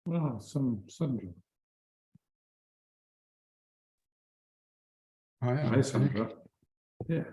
Ah, Sandra. Hi, Sandra. Yeah.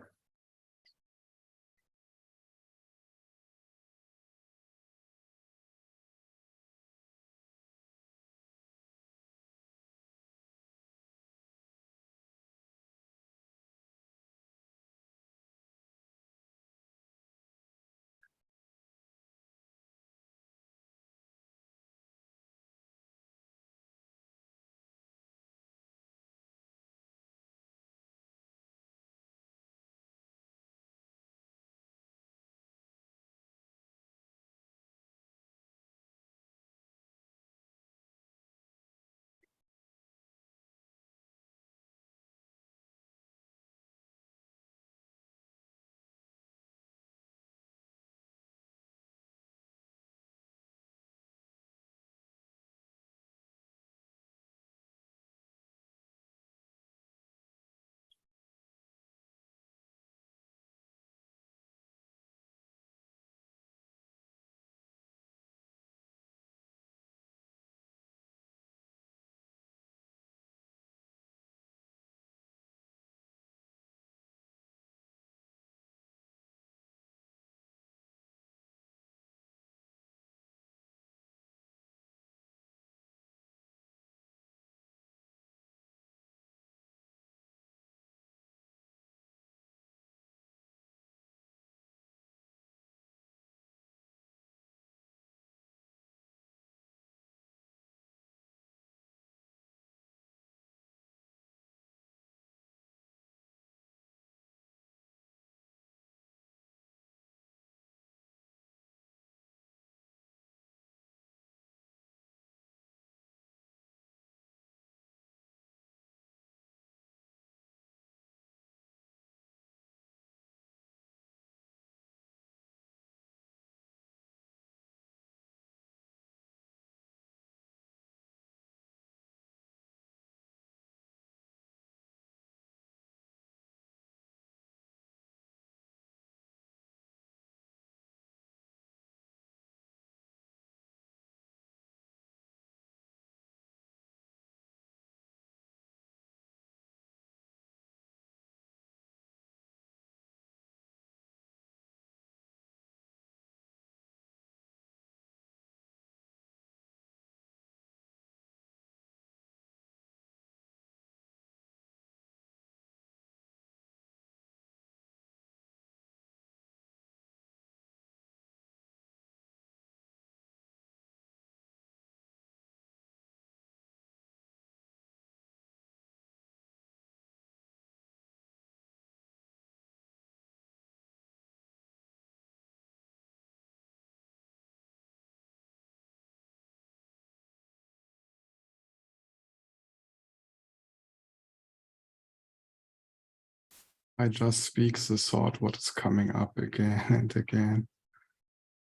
I just speak the thought what is coming up again and again.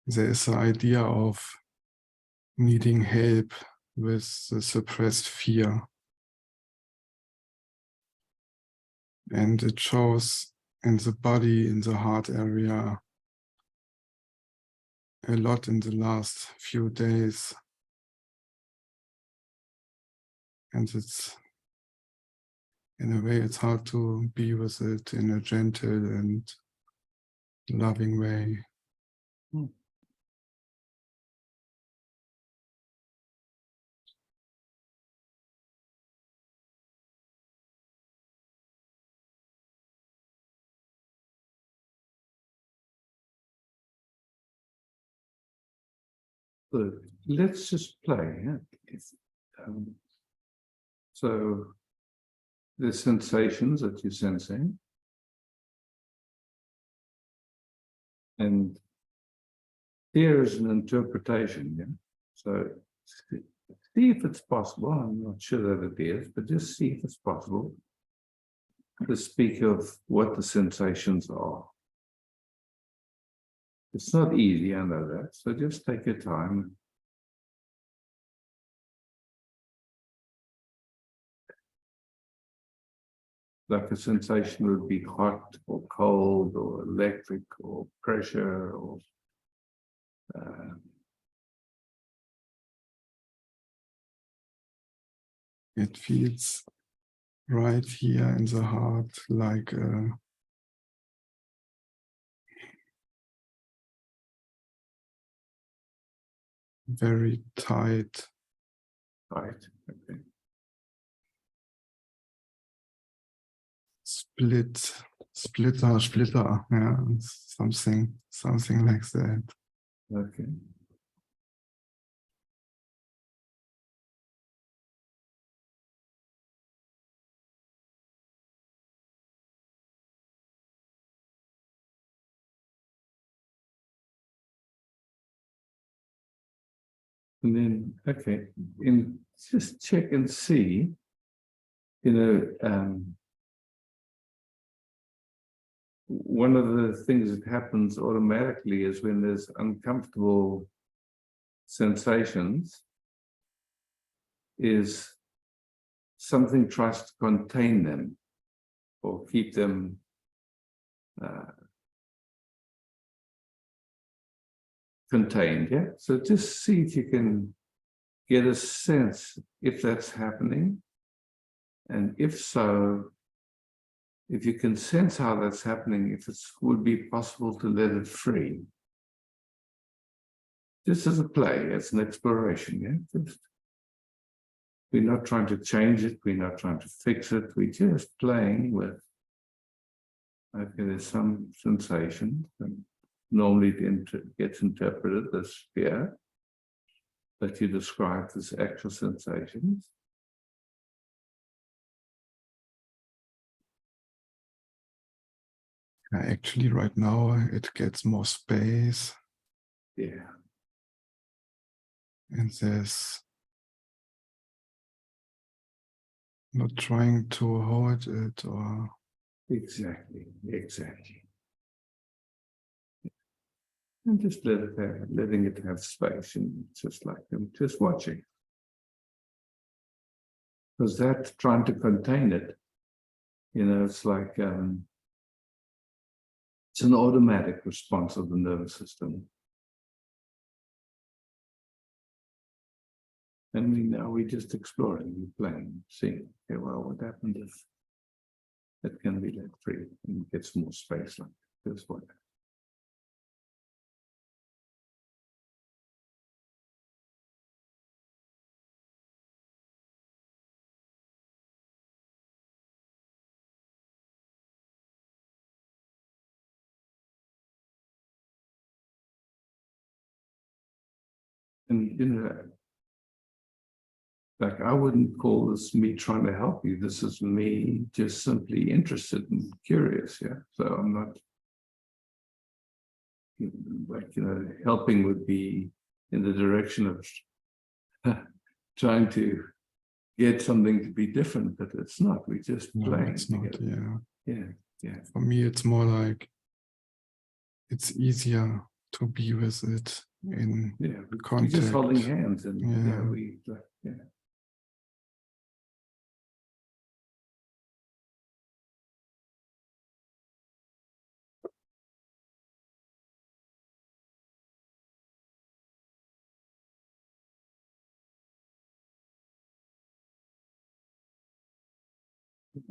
There is the idea of needing help with the suppressed fear. And it shows in the body, in the heart area, a lot in the last few days. And it's, in a way, it's hard to be with it in a gentle and loving way. So let's just play. So the sensations that you're sensing, and here is an interpretation. Yeah? So see if it's possible. I'm not sure that it is, but just see if it's possible to speak of what the sensations are. It's not easy, I know that. So just take your time. Like a sensation would be hot or cold or electric or pressure or It feels right here in the heart like a very tight Right. Okay. splitter, yeah, something like that. Okay. And then, okay, just check and see, one of the things that happens automatically is when there's uncomfortable sensations, is something tries to contain them or keep them contained. Yeah. So just see if you can get a sense if that's happening. And if so, if you can sense how that's happening, if it would be possible to let it free. Just as a play, as an exploration. Yeah. We're not trying to change it. We're not trying to fix it. We're just playing with, okay, there's some sensation. And normally it gets interpreted as fear, but you describe as actual sensations. Actually, right now it gets more space. Yeah. And there's not trying to hold it or Exactly. And just letting it have space, and just like them, just watching. Because that trying to contain it, it's like it's an automatic response of the nervous system. And we're just exploring, we're playing, seeing, okay, well, what happens if it can be let free and gets more space like this one. And like I wouldn't call this me trying to help you. This is me just simply interested and curious. Yeah. So I'm not like, helping would be in the direction of trying to get something to be different, but it's not. We're just playing it's not. together. Yeah. For me, it's more like it's easier to be with it in We're just holding contact. hands, and yeah.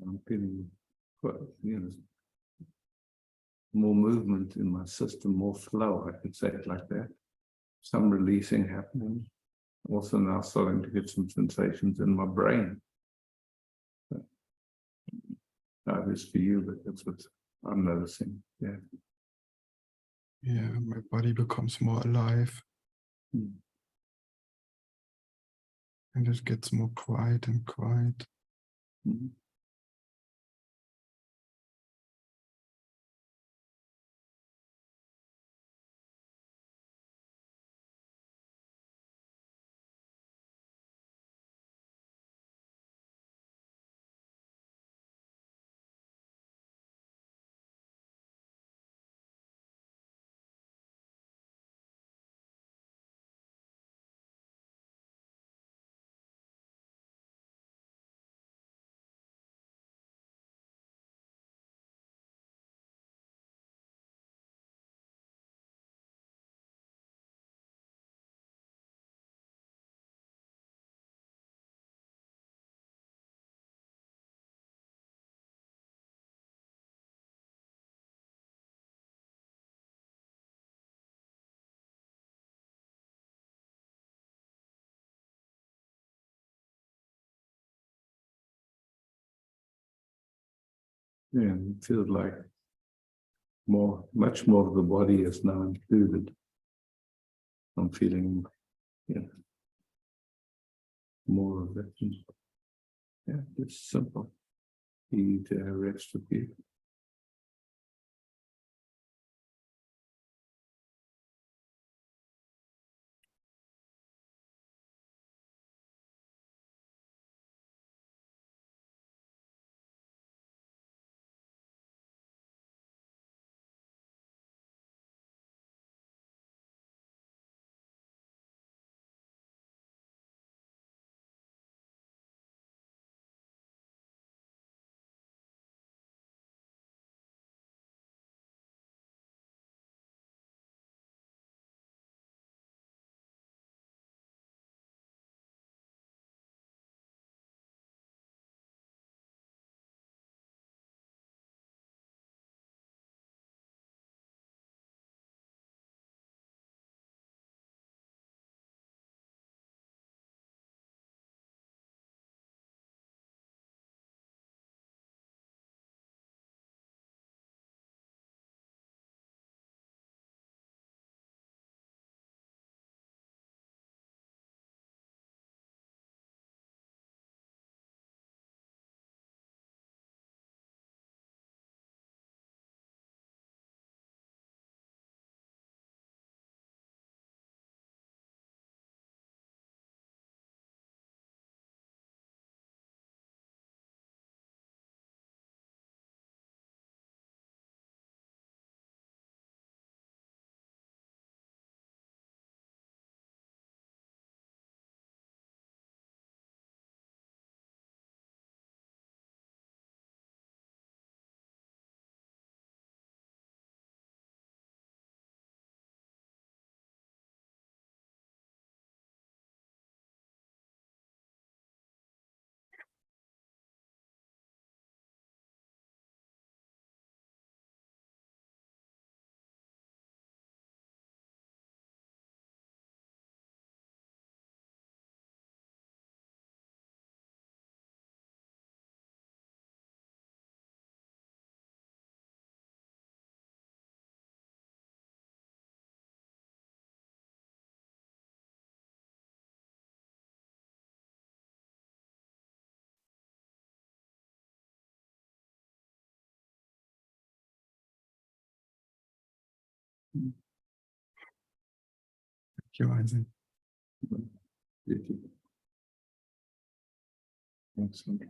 I'm feeling quite, more movement in my system, more flow, I could say it like that. Some releasing happening. Also now starting to get some sensations in my brain. Not is for you, but that's what I'm noticing. Yeah. Yeah, my body becomes more alive. And it gets more quiet and quiet. Mm-hmm. it feels like much more of the body is now included. I'm feeling, more of it. Yeah, it's simple. Easy to rest of you. Thank you, Isaac. Excellent.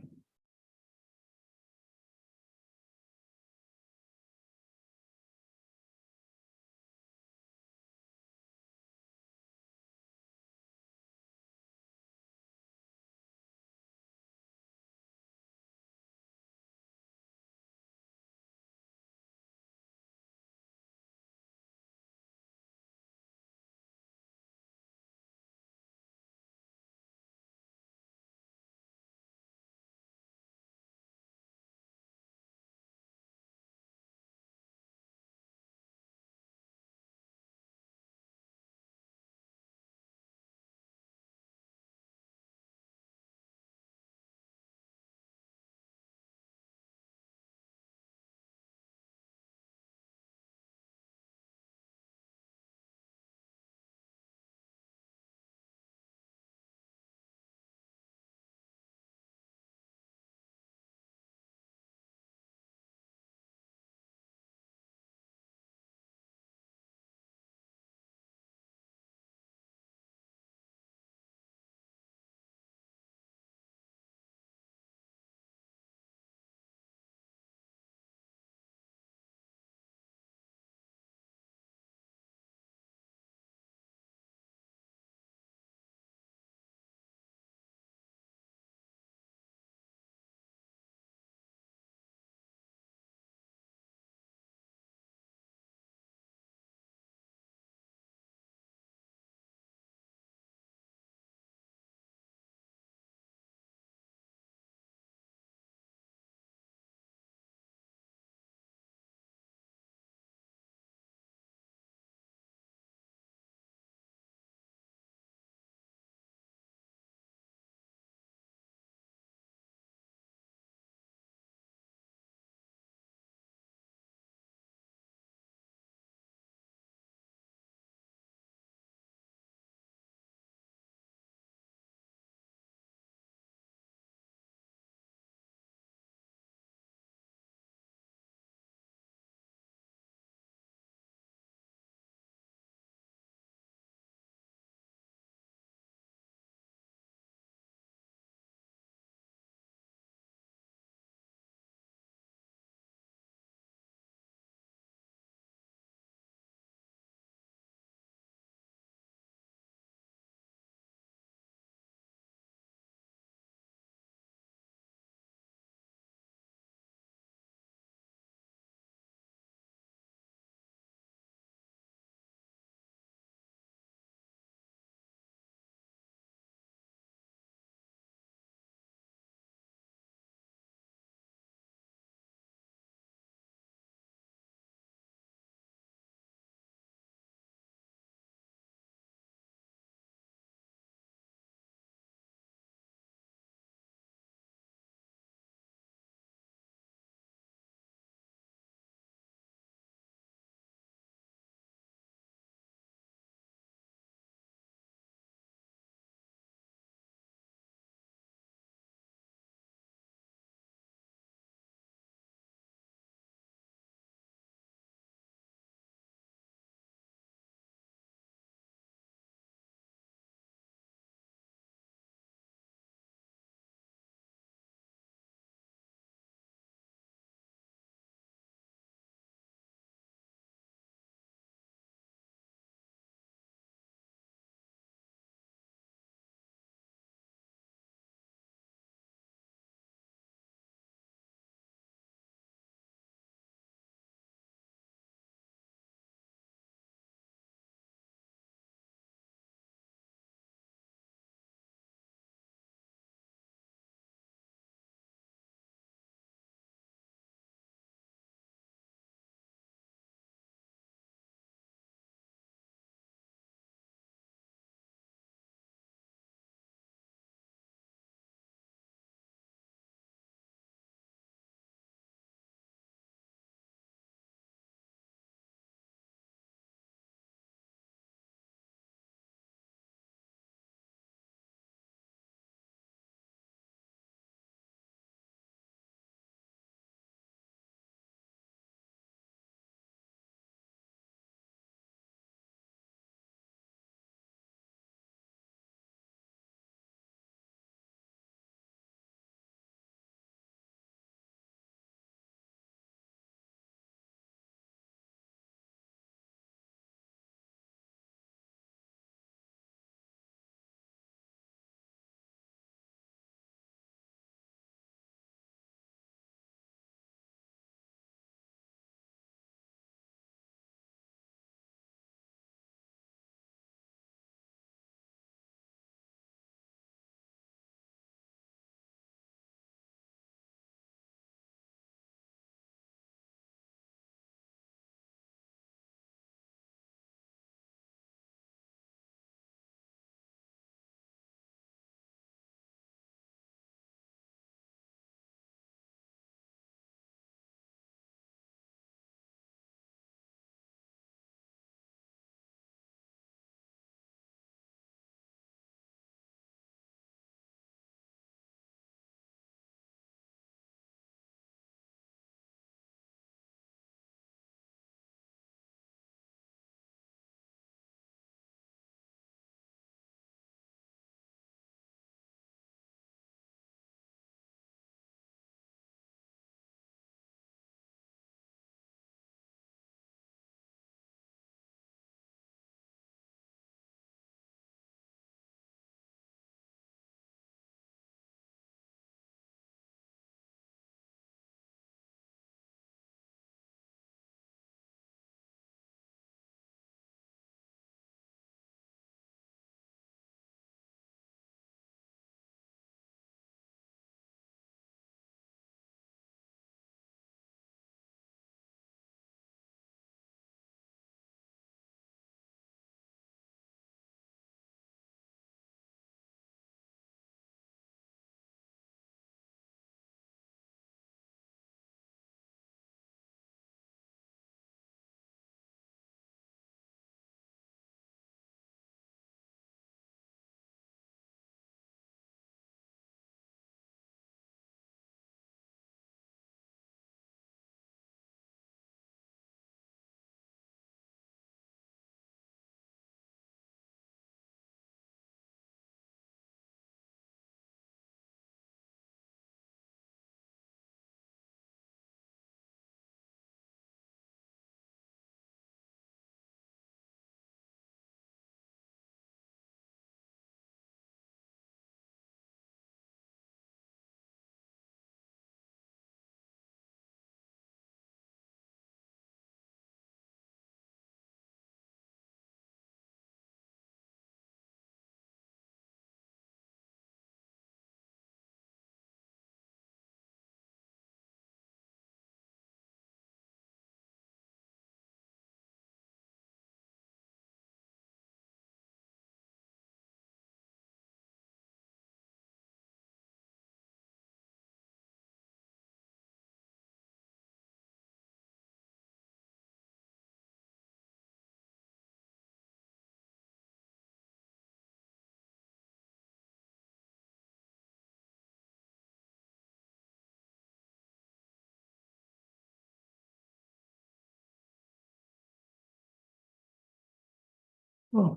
Oh,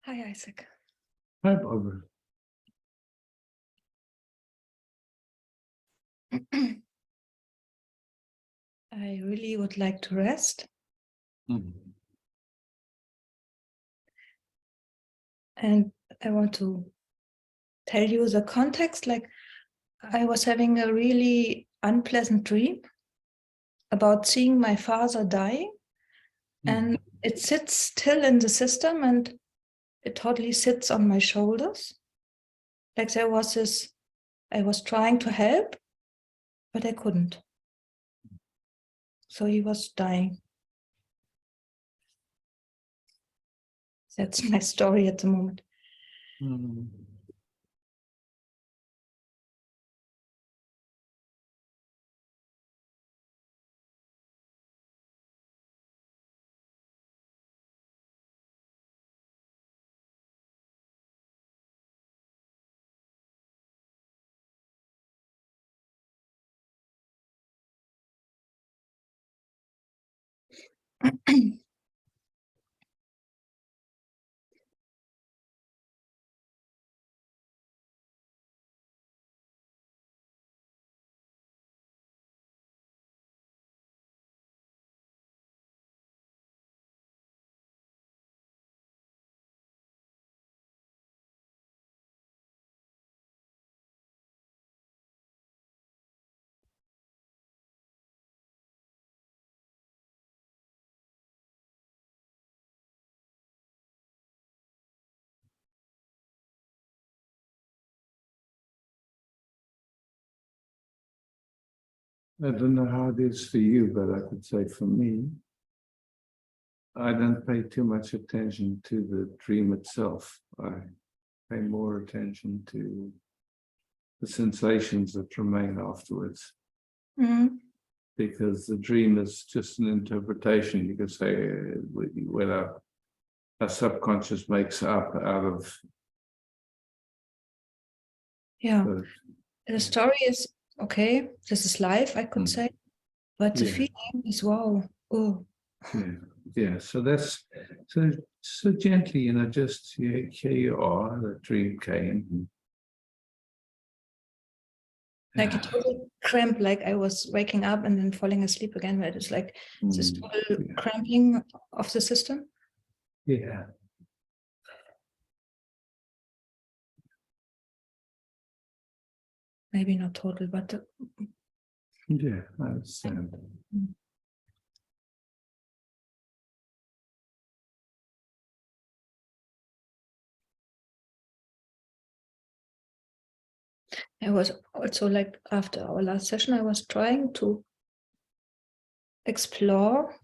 Hi, Isaac. hi, Barbara. I really would like to rest. And I want to tell you the context. Like, I was having a really unpleasant dream about seeing my father dying. And it sits still in the system and it totally sits on my shoulders. Like there was this, I was trying to help, but I couldn't. So he was dying. That's my story at the moment. I don't know how it is for you, but I could say for me, I don't pay too much attention to the dream itself. I pay more attention to the sensations that remain afterwards. Because the dream is just an interpretation. You could say what our subconscious makes up out of. Yeah, the story is okay. This is life, I could say, but the feeling is wow. Oh, Yeah. So that's so gently, just here you are. The dream came. like a total cramp, like I was waking up and then falling asleep again. But it's like this total cramping of the system. Yeah. Maybe not total, but Yeah, I understand. I was also like after our last session, I was trying to explore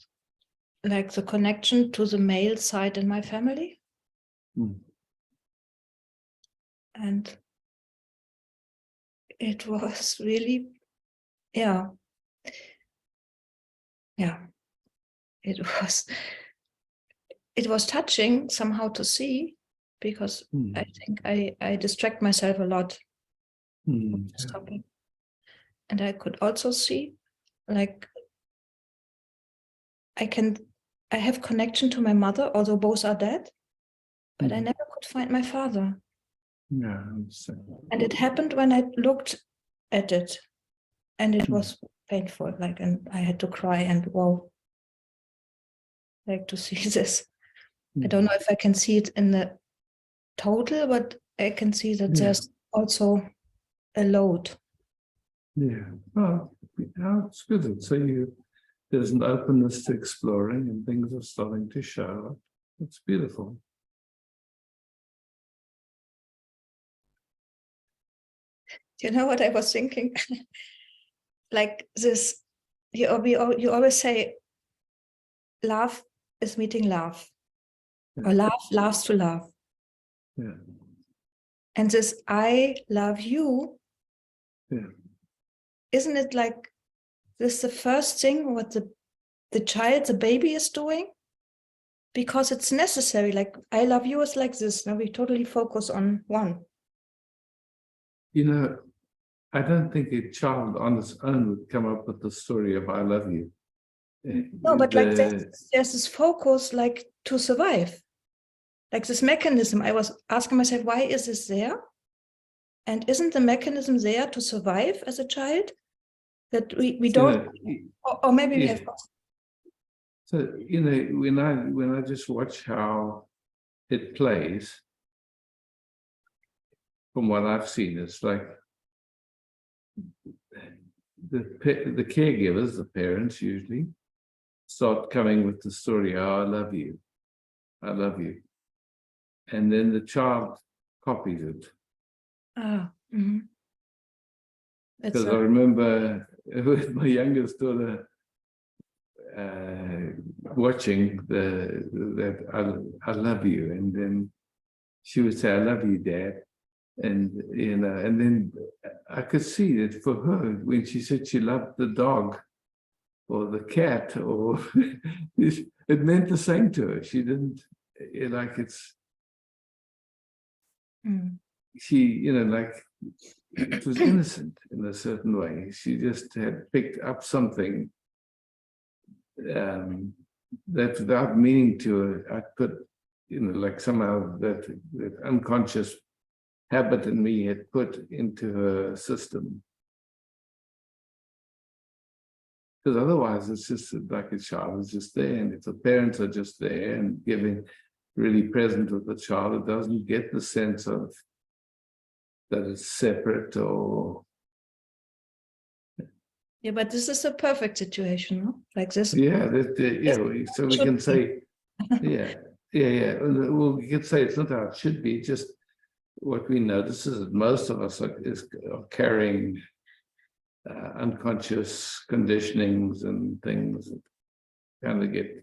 like the connection to the male side in my family. And it was really, yeah, it was touching somehow to see, because I think I distract myself a lot with this topic. And I could also see like I have connection to my mother, although both are dead, but I never could find my father. Yeah, I understand. And it happened when I looked at it, and it was painful, like, and I had to cry and wow, like to see this. I don't know if I can see it in the total, but I can see that there's also a load. Yeah, well, it's good. So there's an openness to exploring, and things are starting to show up. It's beautiful. You know what I was thinking? Like this, you always say, love is meeting love, or love loves to love. Yeah. And this I love you, isn't it like this the first thing what the child, the baby is doing? Because it's necessary, like I love you is like this. Now we totally focus on one. I don't think a child on its own would come up with the story of I love you. No, but like the, there's this focus like to survive, like this mechanism. I was asking myself, why is this there? And isn't the mechanism there to survive as a child? That we you don't, know, or maybe we yeah. have. So, you know, when I just watch how it plays, from what I've seen, it's like the caregivers, the parents usually, start coming with the story, oh, I love you. I love you. And then the child copies it. Mhm. It's Because I remember with my youngest daughter watching that I love you. And then she would say, I love you, Dad. And, you know, and then I could see that for her, when she said she loved the dog or the cat, or it meant the same to her. She didn't, like it's, she, you know, like it was innocent in a certain way. She just had picked up something that without meaning to her, I put, you know, like somehow that unconscious habit in me had put into her system. Because otherwise it's just like a child is just there, and if the parents are just there and giving really present with the child, it doesn't get the sense of that it's separate or yeah, but this is a perfect situation, no? Like this. yeah, that so we can say yeah. Well, we can say it's not how it should be. Just what we notice is that most of us are carrying unconscious conditionings and things that kind of get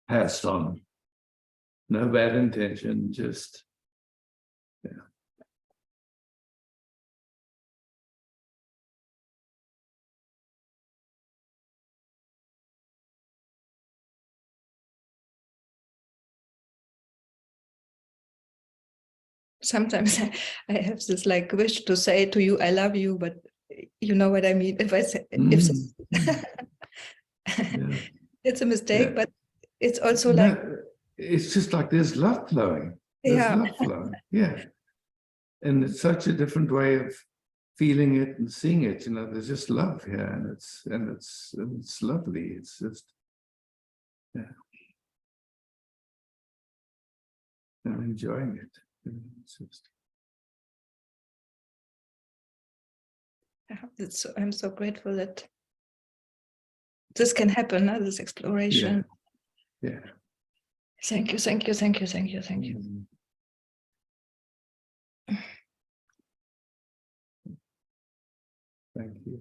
passed on. No bad intention, just Sometimes I have this like wish to say to you, I love you, but you know what I mean. If I say, if yeah, it's a mistake, yeah. but it's also like, No, it's just like there's love flowing. There's yeah, love flowing. Yeah. And it's such a different way of feeling it and seeing it. You know, there's just love here, and it's lovely. It's just yeah. I'm enjoying it. It's just, I'm so grateful that this can happen, this yeah. exploration. Yeah. Thank you, thank you, thank you, thank you, thank you. Thank you.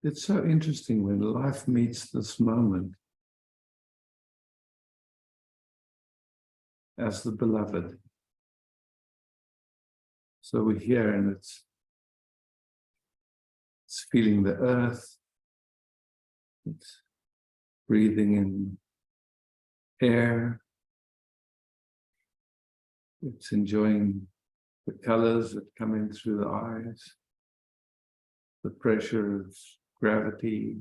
It's so interesting when life meets this moment as the beloved. So we're here, and it's feeling the earth, it's breathing in air, it's enjoying the colors that come in through the eyes, the pressure of gravity.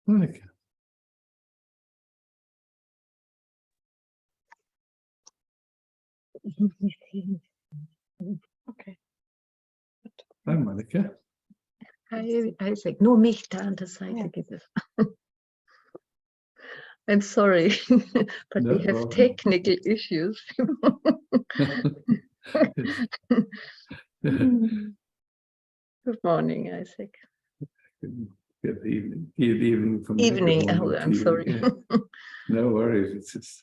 Monica. Okay. Hi, Monica. Hi, Isaac. Nur mich da an der Seite gibt es. I'm sorry, but No we have problem. technical issues. Good morning, Isaac. Good evening. Good evening from me. Good Evening. morning Oh, to I'm you. sorry. Yeah. No worries. It's just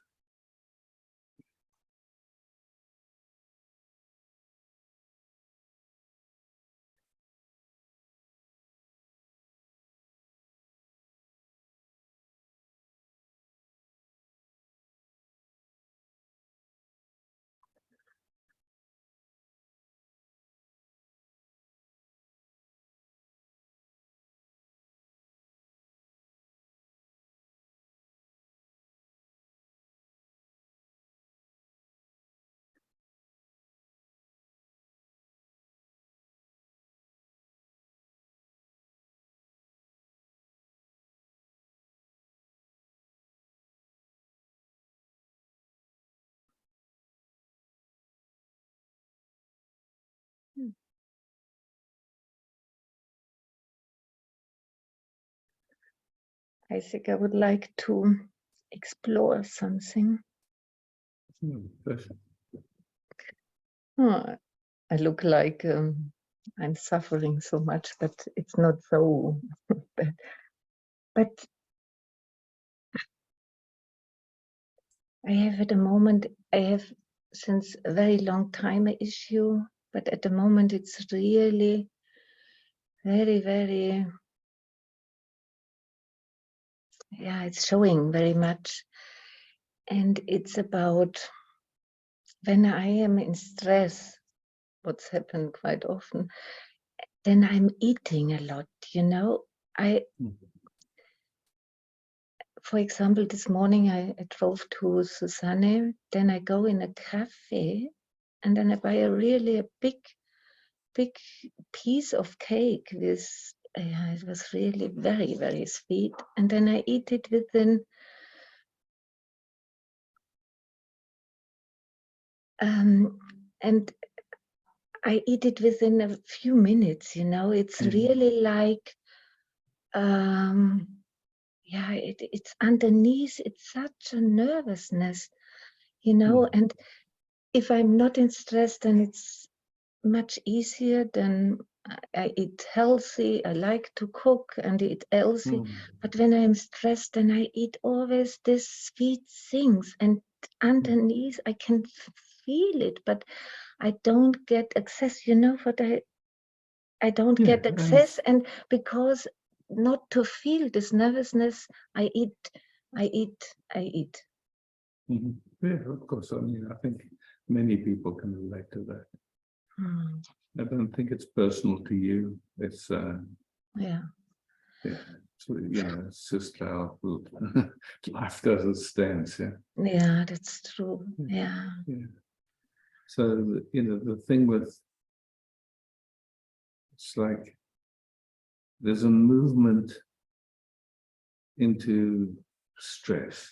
Isaac, I would like to explore something. perfect. Oh, I look like I'm suffering so much, but it's not so bad. But I have at the moment, I have since a very long time an issue, but at the moment it's really very, very, yeah, it's showing very much. And it's about when I am in stress, what's happened quite often, then I'm eating a lot, you know. For example, this morning I drove to Susanne, then I go in a cafe and then I buy a big piece of cake with, it was really very, very sweet. And then I eat it within, and I eat it within a few minutes, you know, it's really like, yeah, it's underneath, it's such a nervousness, you know, and if I'm not in stress, then it's much easier. Then I eat healthy, I like to cook and eat healthy, but when I'm stressed, then I eat always these sweet things, and underneath I can feel it, but I don't get access, you know what I don't get access, and because not to feel this nervousness, I eat. Yeah, of course. I mean, I think many people can relate to that. I don't think it's personal to you. It's yeah. So, you know, it's just how life doesn't stand. Yeah. Yeah, that's true. Yeah. So, you know, the thing with, it's like there's a movement into stress.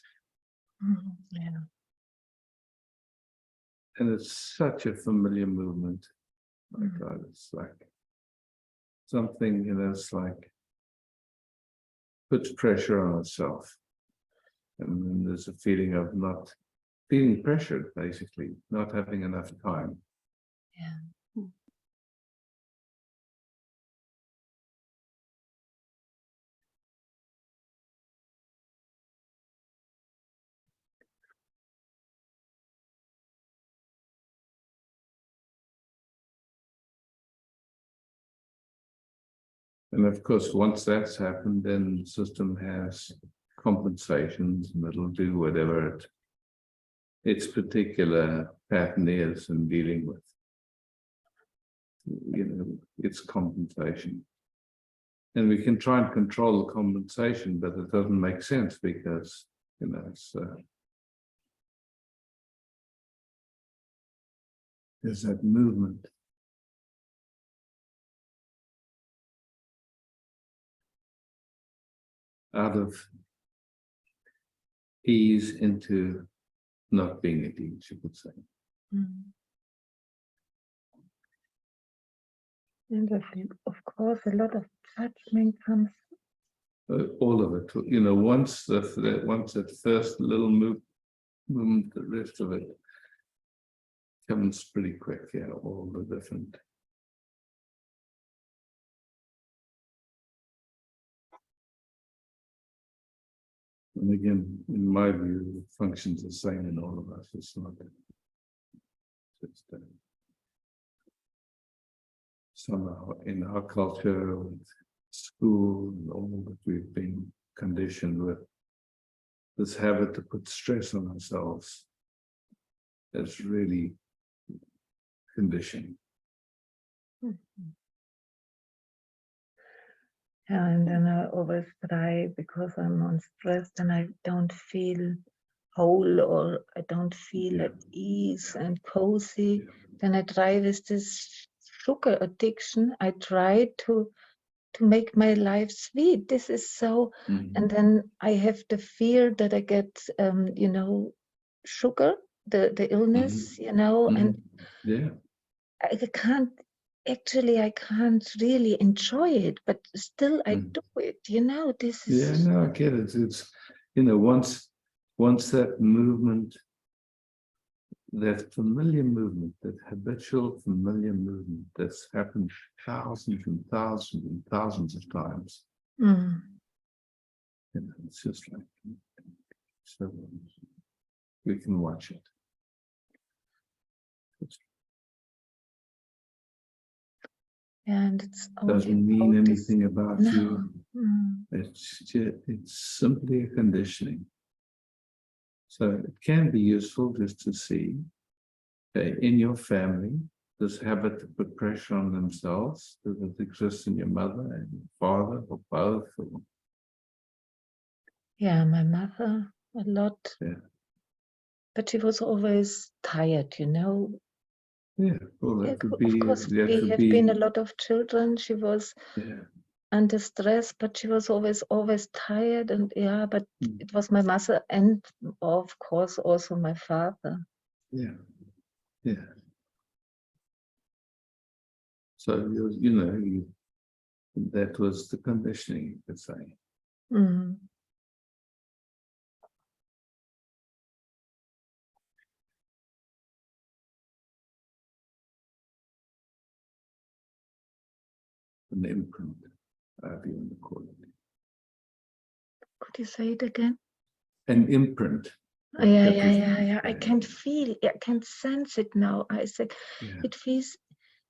Yeah. And it's such a familiar movement. My God, it's like something, you know, it's like puts pressure on itself. And then there's a feeling of not feeling pressured, basically, not having enough time. Yeah. And of course, once that's happened, then the system has compensations and it'll do whatever its particular pattern is in dealing with, you know, its compensation. And we can try and control the compensation, but it doesn't make sense because, you know, it's, there's that movement. out of ease into not being at ease, you could say. Mm. And of course, a lot of judgment comes. All of it, you know, once that first little movement, the rest of it comes pretty quick. Yeah, all the different. And again, in my view, it functions the same in all of us. It's not just somehow in our culture, with school, and all that we've been conditioned with, this habit to put stress on ourselves is really conditioning. Yeah, and then I always try, because I'm on stress and I don't feel whole, or I don't feel at ease and cozy. Then I try with this sugar addiction. I try to make my life sweet. This is so, and then I have the fear that I get, you know, sugar, the illness, you know, and yeah, I can't really enjoy it, but still I do it, you know. This is, yeah, no, I get it. It's, you know, once that movement, that familiar movement, that habitual familiar movement that's happened thousands and thousands and thousands of times, you know, it's just like, so we can watch it. and it's Doesn't mean anything about you. Mm. It's simply a conditioning. So it can be useful just to see, in your family, this habit to put pressure on themselves, does it exist in your mother and your father, or both? Or, Yeah, my mother a lot. Yeah. But she was always tired, you know. yeah, well, that could be. Of course, That we could have be. been a lot of children. She was Yeah. under stress, but she was always tired, and yeah, but it was my mother, and of course also my father. Yeah, yeah. So you know, that was the conditioning, you could say. Mm. An imprint, however you want to call it. Could you say it again? An imprint. Yeah. I can feel, I can sense it now. I said, it feels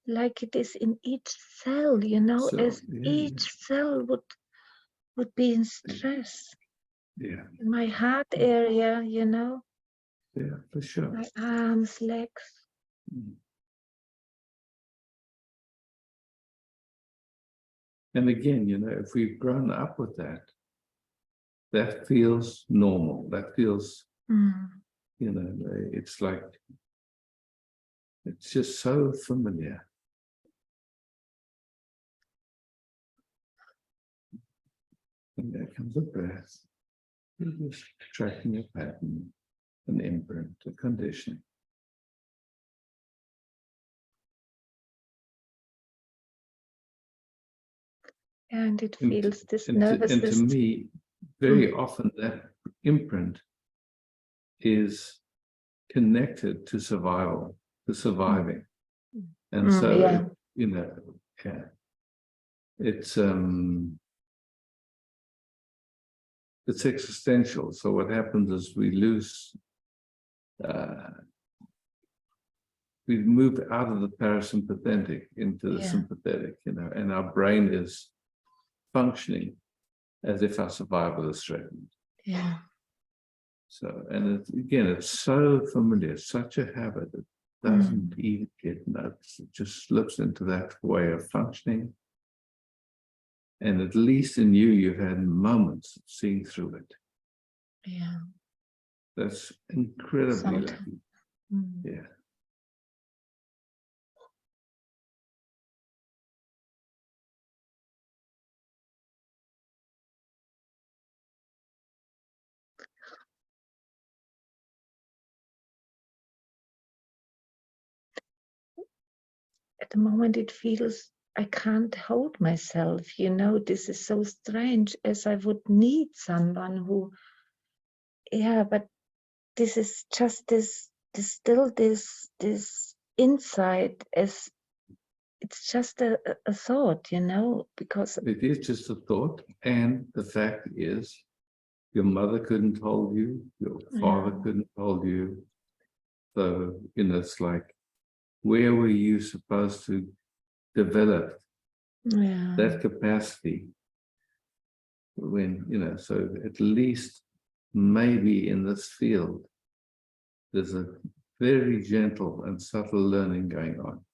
like it is in each cell, you know, as each cell would be in stress. Yeah. In my heart area, you know. Yeah, for sure. My arms, legs. And again, you know, if we've grown up with that, that feels normal. That feels, you know, it's like, it's just so familiar. And there comes a breath. You're just tracking a pattern, an imprint, a condition. And it feels this and nervous to system. me, very often that imprint is connected to survival, to surviving. And so, you know, it's existential. So what happens is we lose, we move out of the parasympathetic into the sympathetic, you know, and our brain is functioning as if our survival is threatened. Yeah. So, and again, it's so familiar, such a habit, it doesn't even get noticed. It just slips into that way of functioning. And at least in you, you've had moments of seeing through it. Yeah. That's incredibly lucky. Yeah. at the moment it feels I can't hold myself, you know, this is so strange, as I would need someone who, yeah, but this is just this still this insight, as it's just a thought, you know, because It is just a thought, and the fact is, your mother couldn't hold you, your father Yeah. couldn't hold you. So, you know, it's like, where were you supposed to develop Yeah. that capacity when, you know, so at least maybe in this field, there's a very gentle and subtle learning going on.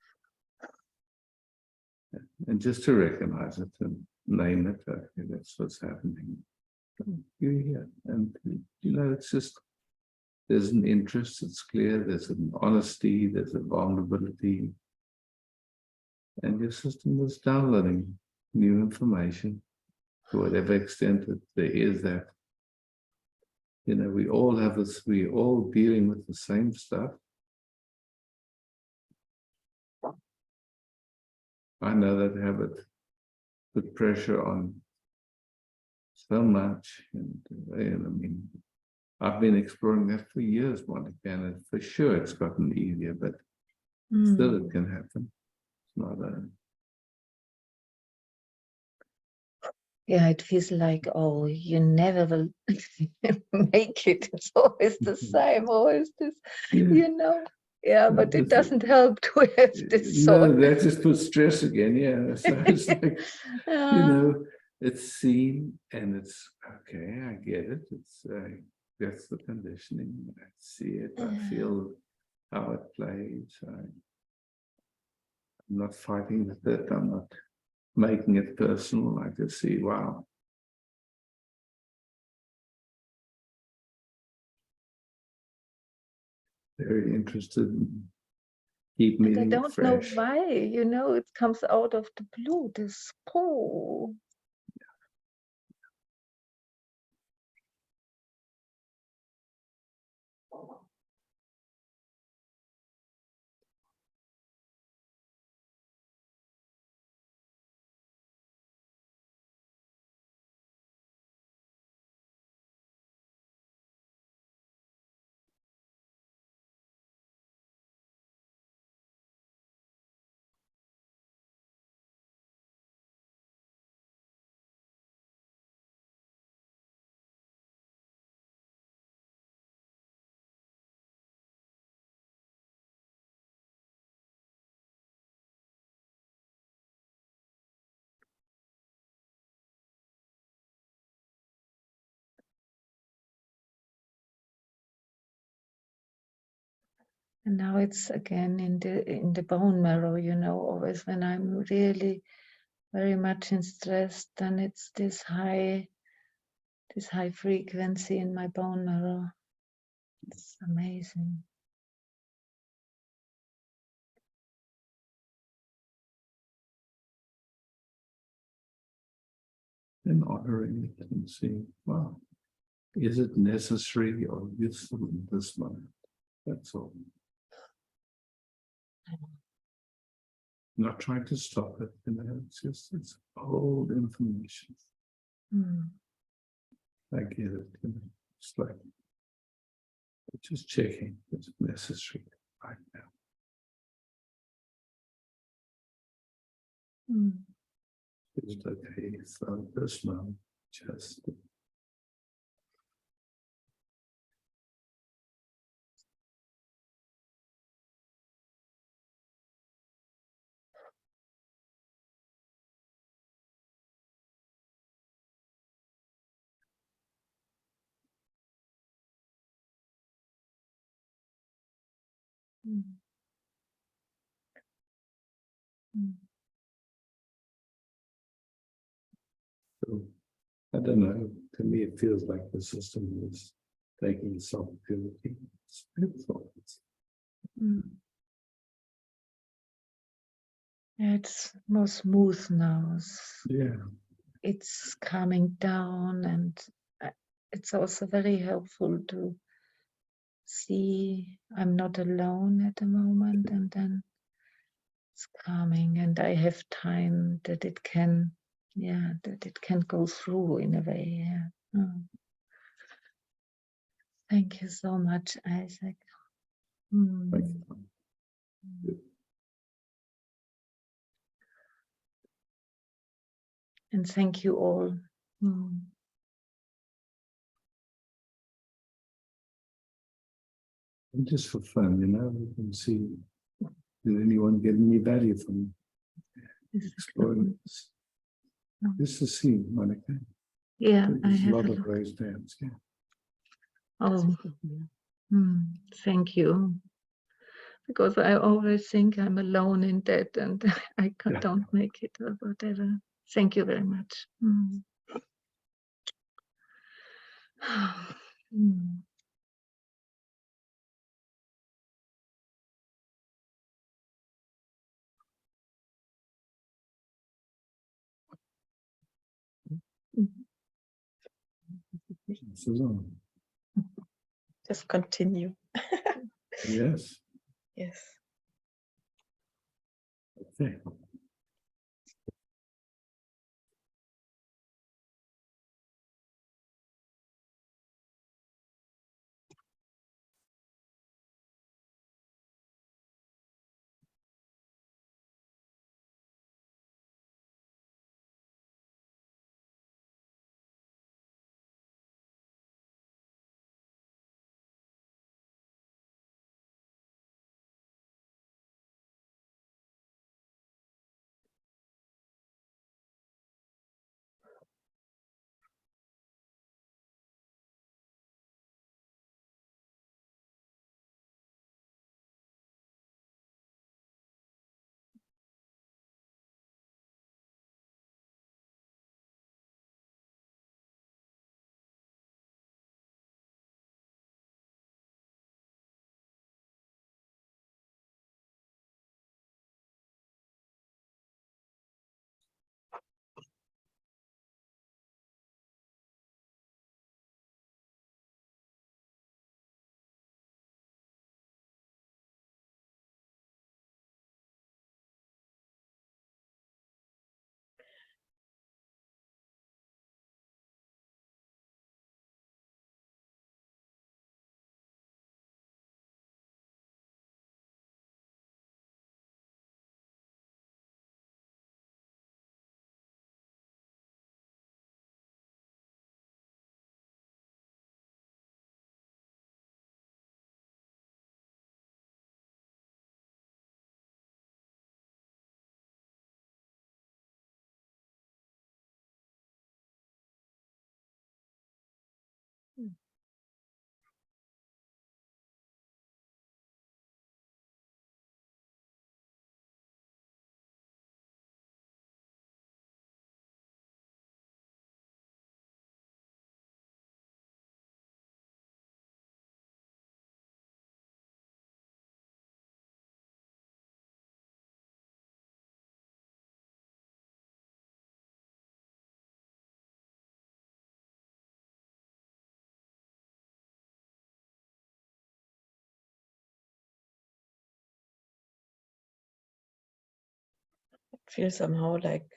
And just to recognize it and name it, okay, that's what's happening. You're here. And, you know, it's just, there's an interest, it's clear, there's an honesty, there's a vulnerability. And your system is downloading new information to whatever extent that there is that. You know, we all have this, we're all dealing with the same stuff. I know that habit put pressure on so much. And I mean, I've been exploring that for years, Monica, and for sure it's gotten easier, but still it can happen. It's not a, Yeah, it feels like, oh, you never will make it. It's always the same, always this, you know. Yeah, but it doesn't help to have this no, thought. that just puts stress again. Yeah, so it's like, you know, it's seen and it's okay. I get it. It's that's the conditioning. I see it. I feel how it plays. I'm not fighting with it. I'm not making it personal. I just see, wow. Very interested in keep And I meeting don't fresh. know why, you know, it comes out of the blue, this pull. And now it's again in the bone marrow, you know, always when I'm really very much in stress, then it's this high frequency in my bone marrow. It's amazing. And honoring it and seeing, wow, is it necessary or useful in this moment? That's all. Not trying to stop it, you know, it's just, it's old information. I get it, you know, it's like, just checking, it's necessary right now. It's okay, so this moment, just so, I don't know, to me it feels like the system is taking self-purity. It's beautiful. Yeah, it's more smooth now. Yeah. It's calming down, and it's also very helpful to see I'm not alone at the moment, and then it's calming, and I have time that it can, yeah, that it can go through in a way. Yeah. Thank you so much, Isaac. Thank you. And thank you all. And just for fun, we can see, did anyone get any value from exploring this? Just to see, Monica. Yeah, I There's a have lot a of look. raised hands, yeah. Oh, thank you. Because I always think I'm alone in that, and I don't make it or whatever. Thank you very much. So long. Just continue. Yes, Yes. okay. Feel somehow like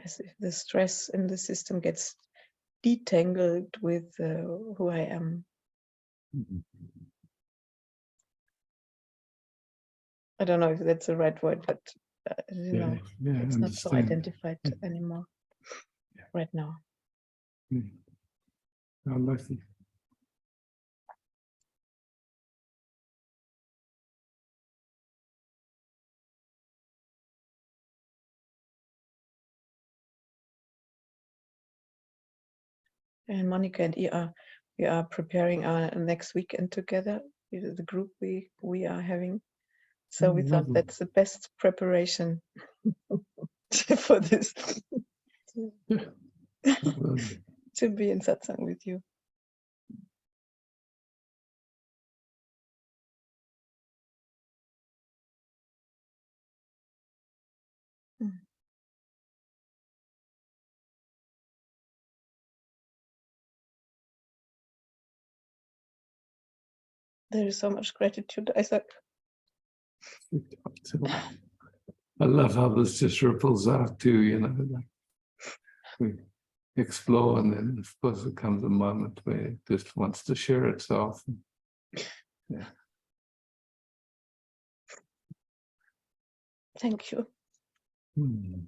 as if the stress in the system gets detangled with who I am. I don't know if that's the right word, but Yeah, I it's not so understand. identified anymore right now. How lucky. And Monica and we are preparing our next weekend together. The group we are having. So we thought Lovely. that's the best preparation for this Lovely. to be in satsang with you. There is so much gratitude, Isaac. I love how this just ripples out too, you know. Like we explore, and then of course there comes a moment where it just wants to share itself. Yeah. Thank you. Hmm.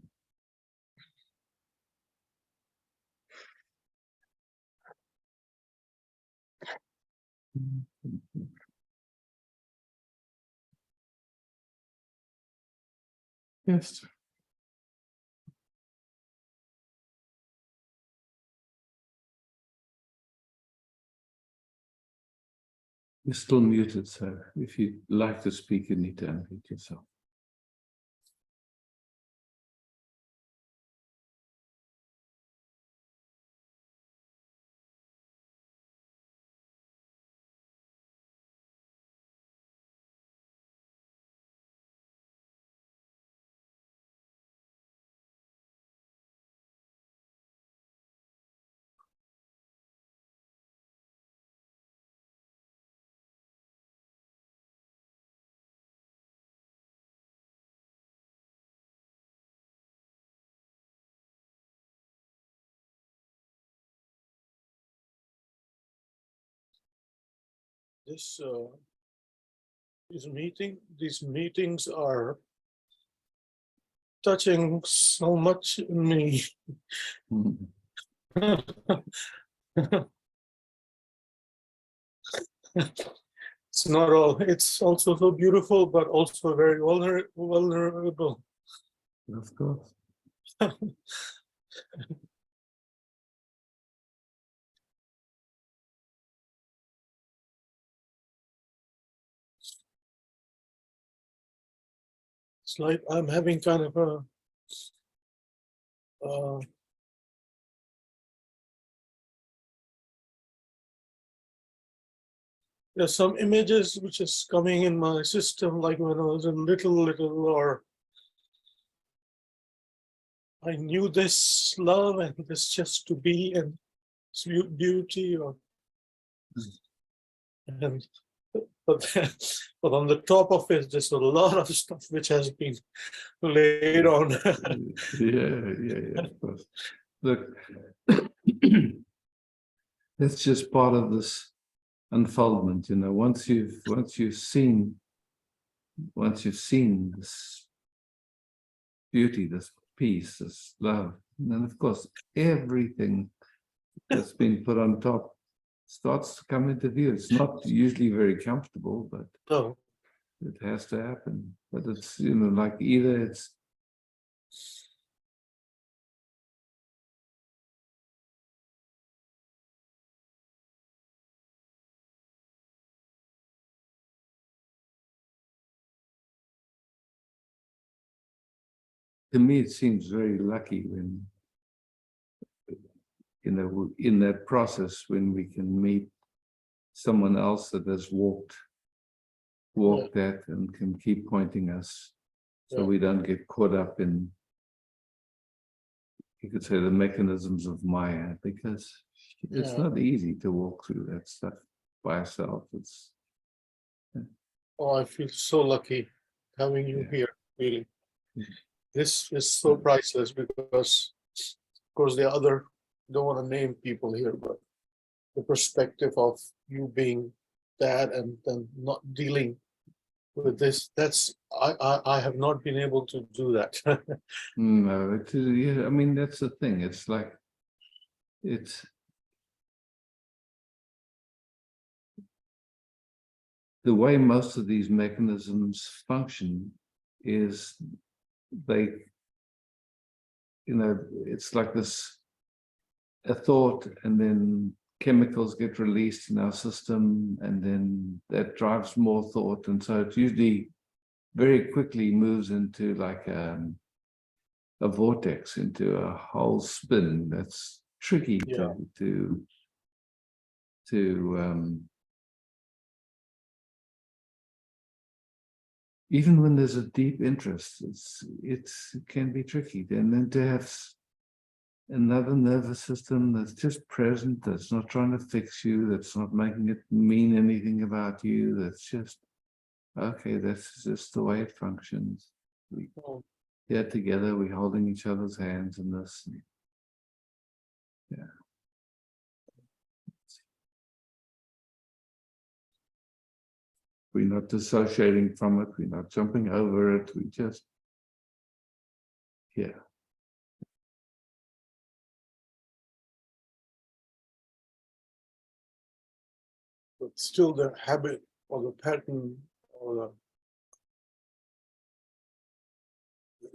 Yes. You're still muted, so if you'd like to speak, you need to unmute yourself. This these meetings are touching so much in me. Hmm. It's not all. It's also so beautiful, but also very vulnerable. Of course. It's like I'm having kind of a there's some images which is coming in my system, like when I was a little, or I knew this love and this just to be and it's beauty, or and but on the top of it, there's a lot of stuff which has been laid on. Yeah, of course. Look, that's just part of this unfoldment, you know. Once you've seen this beauty, this peace, this love, and then of course everything that's been put on top starts to come into view. It's not usually very comfortable, but No, it has to happen. But it's, you know, like either it's to me, it seems very lucky when, you know, in that process, when we can meet someone else that has walked that and can keep pointing us, so Yeah. we don't get caught up in, you could say, the mechanisms of Maya, because it's Yeah. not easy to walk through that stuff by ourselves. It's oh, I feel so lucky having you Yeah. here, really. Yeah. This is so priceless because, of course, the other, don't want to name people here, but the perspective of you being that and then not dealing with this, that's, I have not been able to do that. no, it is, yeah, I mean, that's the thing. It's like, it's the way most of these mechanisms function is they, you know, it's like this, a thought, and then chemicals get released in our system, and then that drives more thought. And so it usually very quickly moves into like a vortex, into a whole spin that's tricky Yeah. to even when there's a deep interest, it can be tricky. And then to have another nervous system that's just present, that's not trying to fix you, that's not making it mean anything about you, that's just okay, that's just the way it functions. We Oh, here together, we're holding each other's hands in this. Yeah. We're not dissociating from it, we're not jumping over it, we just here. but still the habit or the pattern or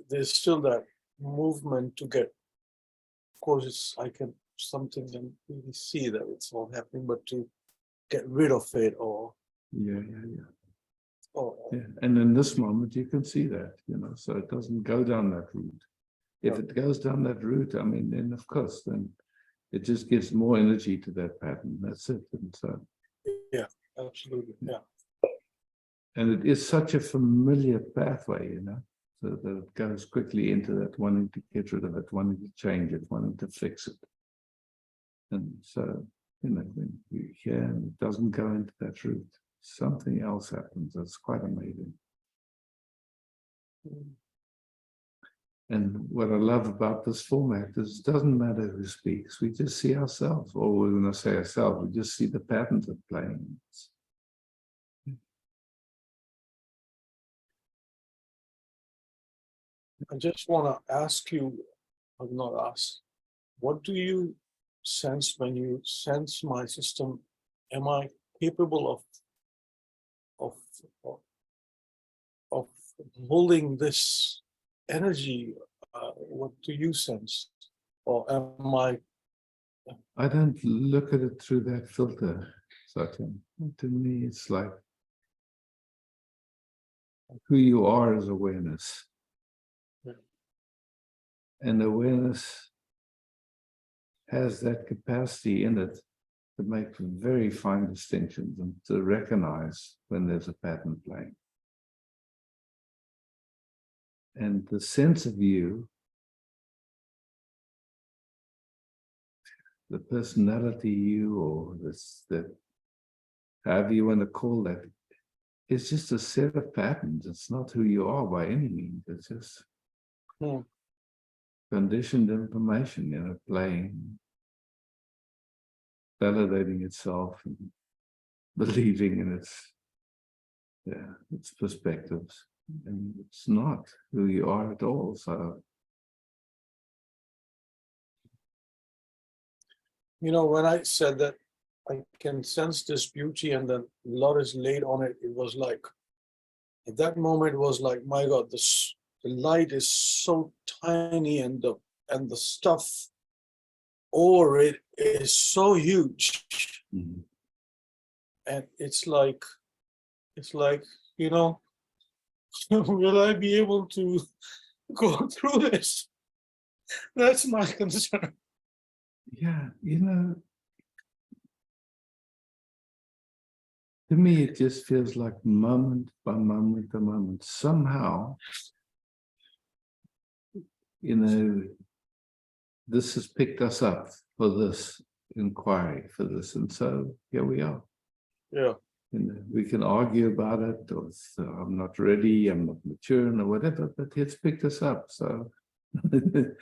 there's still that movement to get, of course it's, I can something and really see that it's all happening, but to get rid of it or Yeah. or Yeah, and in this moment you can see that, so it doesn't go down that route. If Yeah. it goes down that route, I mean, then of course, then it just gives more energy to that pattern. That's it. And so, absolutely, yeah. and it is such a familiar pathway, so that it goes quickly into that wanting to get rid of it, wanting to change it, wanting to fix it. And so, when you hear and it doesn't go into that route, something else happens. That's quite amazing. And what I love about this format is it doesn't matter who speaks, we just see ourselves, or we're going to say ourselves, we just see the patterns of playing. I just want to ask you, or not ask, what do you sense when you sense my system? Am I capable of of holding this energy? What do you sense? Or am I don't look at it through that filter, Satyan. To me, it's like who you are is awareness. Yeah. And awareness has that capacity in it to make very fine distinctions and to recognize when there's a pattern playing. And the sense of you, the personality you, or that however you want to call that, it's just a set of patterns. It's not who you are by any means. It's just conditioned information, playing, validating itself, and believing in its perspectives. And it's not who you are at all. So, when I said that I can sense this beauty and then a lot is laid on it, it was like, at that moment it was like, my God, the light is so tiny and the stuff over it is so huge. And it's like, will I be able to go through this? That's my concern. yeah, to me, it just feels like moment by moment by moment. Somehow, this has picked us up for this inquiry, for this. And so here we are. Yeah. We can argue about it, or I'm not ready, I'm not mature, or whatever, but it's picked us up. So here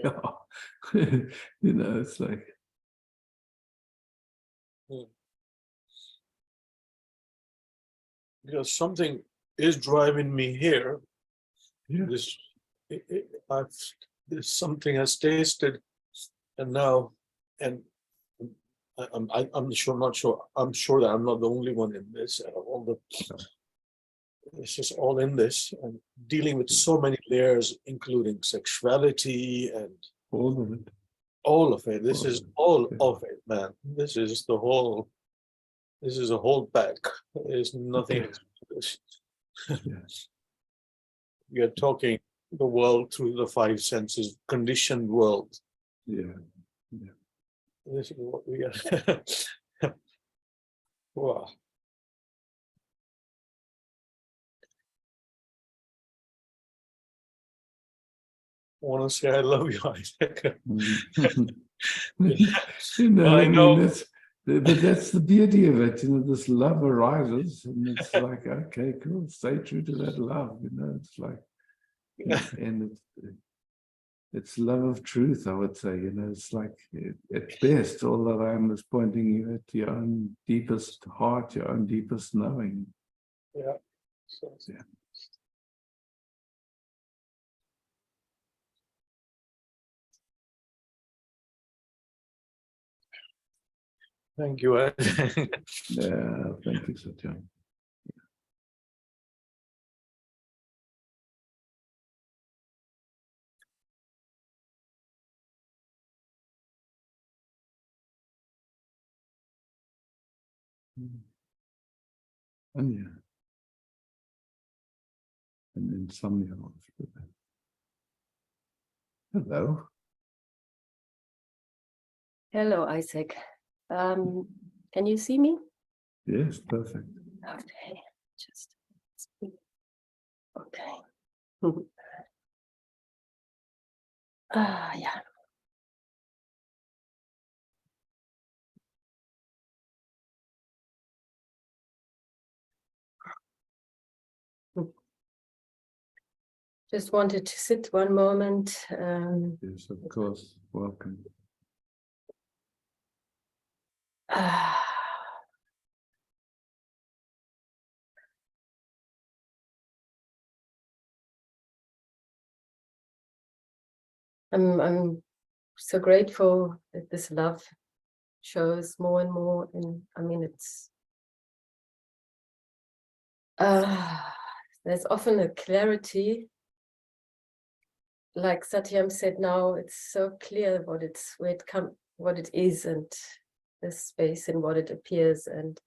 we are. It's like. Because something is driving me here. Yeah. This something has tasted, and now, and I'm sure, not sure. I'm sure that I'm not the only one in this. It's just all in this, and dealing with so many layers, including sexuality and All of it. all of it. This is all Yeah. of it, man. This is the whole. This is a whole pack. There's nothing. Yeah. We are talking the world through the five senses, conditioned world. Yeah. This is what we are. Wow. I want to say I love you, Isaac. I I know. mean, But that's the beauty of it, you know, this love arises and it's like, okay, cool, stay true to that love, you know, it's like, and it's love of truth, I would say, you know, it's like, at best, all that I am is pointing you at your own deepest heart, your own deepest knowing. Yeah. So, Yeah. thank you, Ed. Yeah, thank you, Satya. And yeah. And insomnia. Hello. Hello, Isaac. Can you see me? Yes, perfect. Okay, just okay. Yeah. Just wanted to sit one moment. Yes, of course. Welcome. I'm so grateful that this love shows more and more, and I mean it's there's often a clarity, like Satyam said. Now it's so clear what it's what it is, and the space and what it appears, and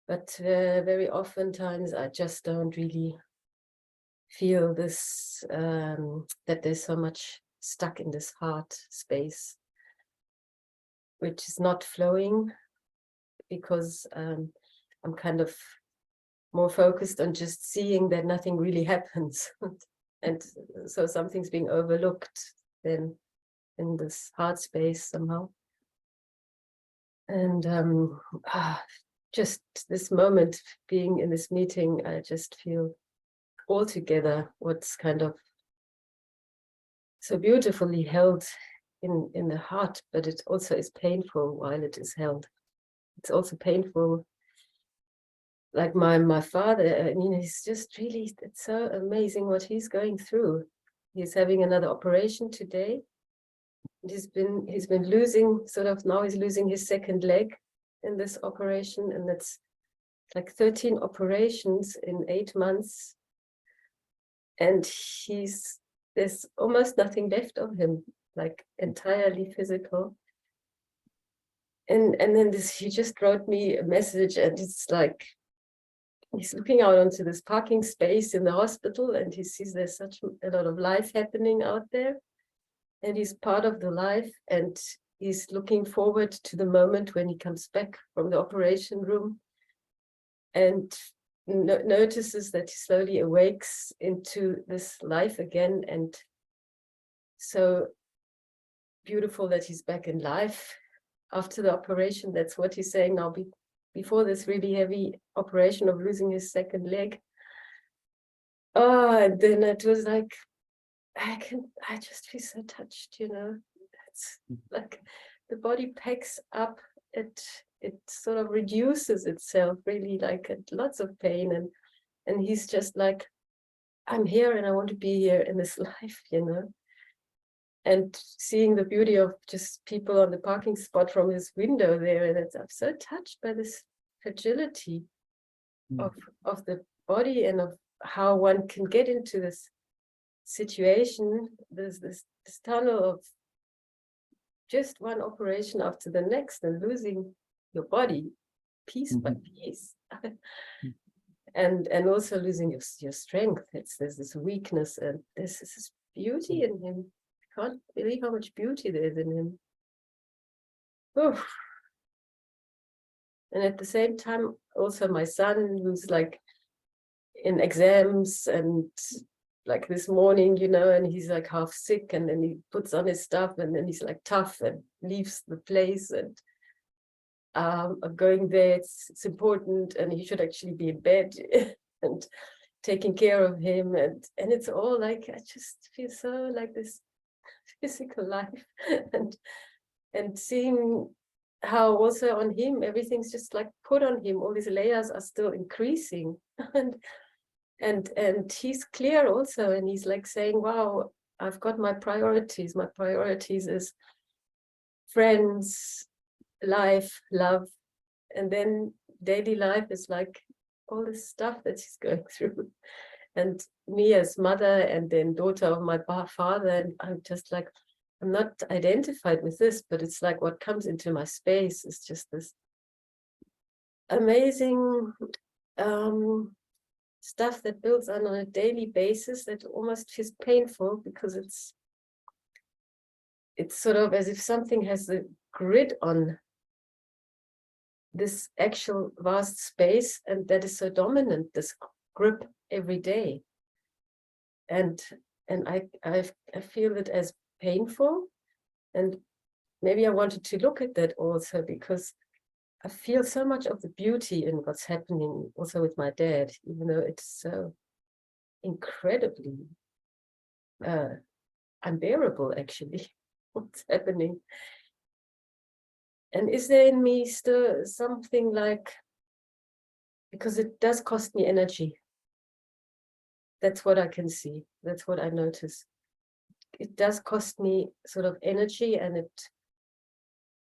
but very often times I just don't really feel this, that there's so much stuck in this heart space, which is not flowing, because I'm kind of more focused on just seeing that nothing really happens. And so something's being overlooked then in this heart space somehow. And just this moment being in this meeting, I just feel altogether what's kind of so beautifully held in the heart, but it also is painful while it is held. It's also painful, like my father. I mean, he's just really, it's so amazing what he's going through. He's having another operation today. He's been losing, sort of, now he's losing his second leg in this operation, and it's like 13 operations in 8 months. And there's almost nothing left of him, like entirely physical. And then he just wrote me a message, and it's like, he's looking out onto this parking space in the hospital, and he sees there's such a lot of life happening out there. And he's part of the life, and he's looking forward to the moment when he comes back from the operation room and notices that he slowly awakes into this life again. And so beautiful that he's back in life after the operation. That's what he's saying now. Before this really heavy operation of losing his second leg. Oh, and then it was like, I just feel so touched, you know. It's like the body packs up, it sort of reduces itself, really, like lots of pain, and he's just like, I'm here and I want to be here in this life, you know. And seeing the beauty of just people on the parking spot from his window there, and I'm so touched by this fragility of the body, and of how one can get into this situation. There's this tunnel of just one operation after the next, and losing your body piece by piece. and also losing your strength. There's this weakness, and there's this beauty in him. I can't believe how much beauty there is in him. Oof. And at the same time, also my son, who's like in exams, and like this morning, you know, and he's like half sick, and then he puts on his stuff, and then he's like tough and leaves the place. And I'm going there, it's important, and he should actually be in bed and taking care of him, and it's all like, I just feel so like this physical life, and seeing how also on him everything's just like put on him, all these layers are still increasing, and he's clear also, and he's like saying, wow, I've got my priorities is friends, life, love, and then daily life is like all this stuff that she's going through, and me as mother and then daughter of my father, and I'm just like, I'm not identified with this, but it's like what comes into my space is just this amazing stuff that builds on a daily basis that almost feels painful, because it's sort of as if something has a grid on this actual vast space, and that is so dominant, this grip every day. And I feel it as painful, and maybe I wanted to look at that also, because I feel so much of the beauty in what's happening also with my dad, even though it's so incredibly unbearable, actually, what's happening. And is there in me still something like, because it does cost me energy. That's what I can see. That's what I notice. It does cost me sort of energy, and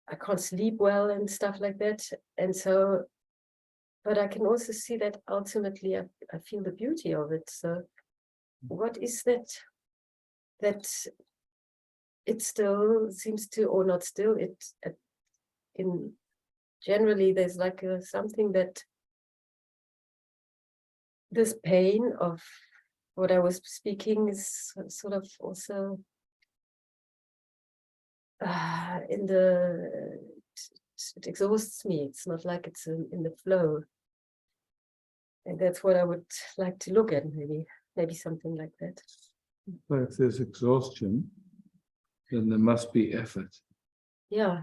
I can't sleep well and stuff like that. And so, but I can also see that ultimately I feel the beauty of it. So what is that it still seems to, or not still, in generally there's like something that this pain of what I was speaking is sort of also it exhausts me. It's not like it's in the flow. And that's what I would like to look at, maybe something like that. But if there's exhaustion, then there must be effort. Yeah.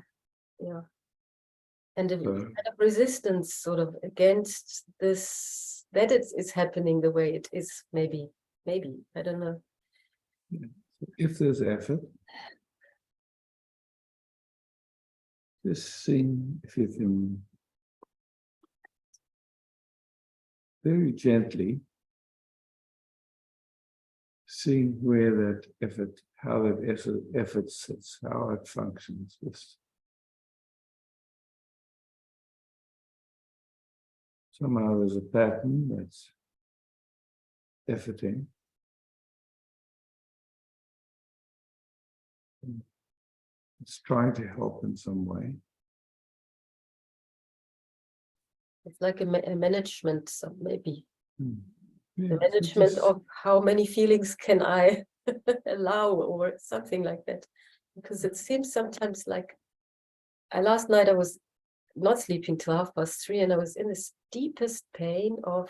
And a kind of resistance sort of against this, that it's happening the way it is, maybe, I don't know. If there's effort, just seeing if you can very gently seeing where that effort, how that effort sits, how it functions. Just somehow there's a pattern that's efforting. It's trying to help in some way. It's like a management, so maybe. Yeah, The management of how many feelings can I allow, or something like that. Because it seems sometimes like, last night I was not sleeping till 3:30, and I was in this deepest pain of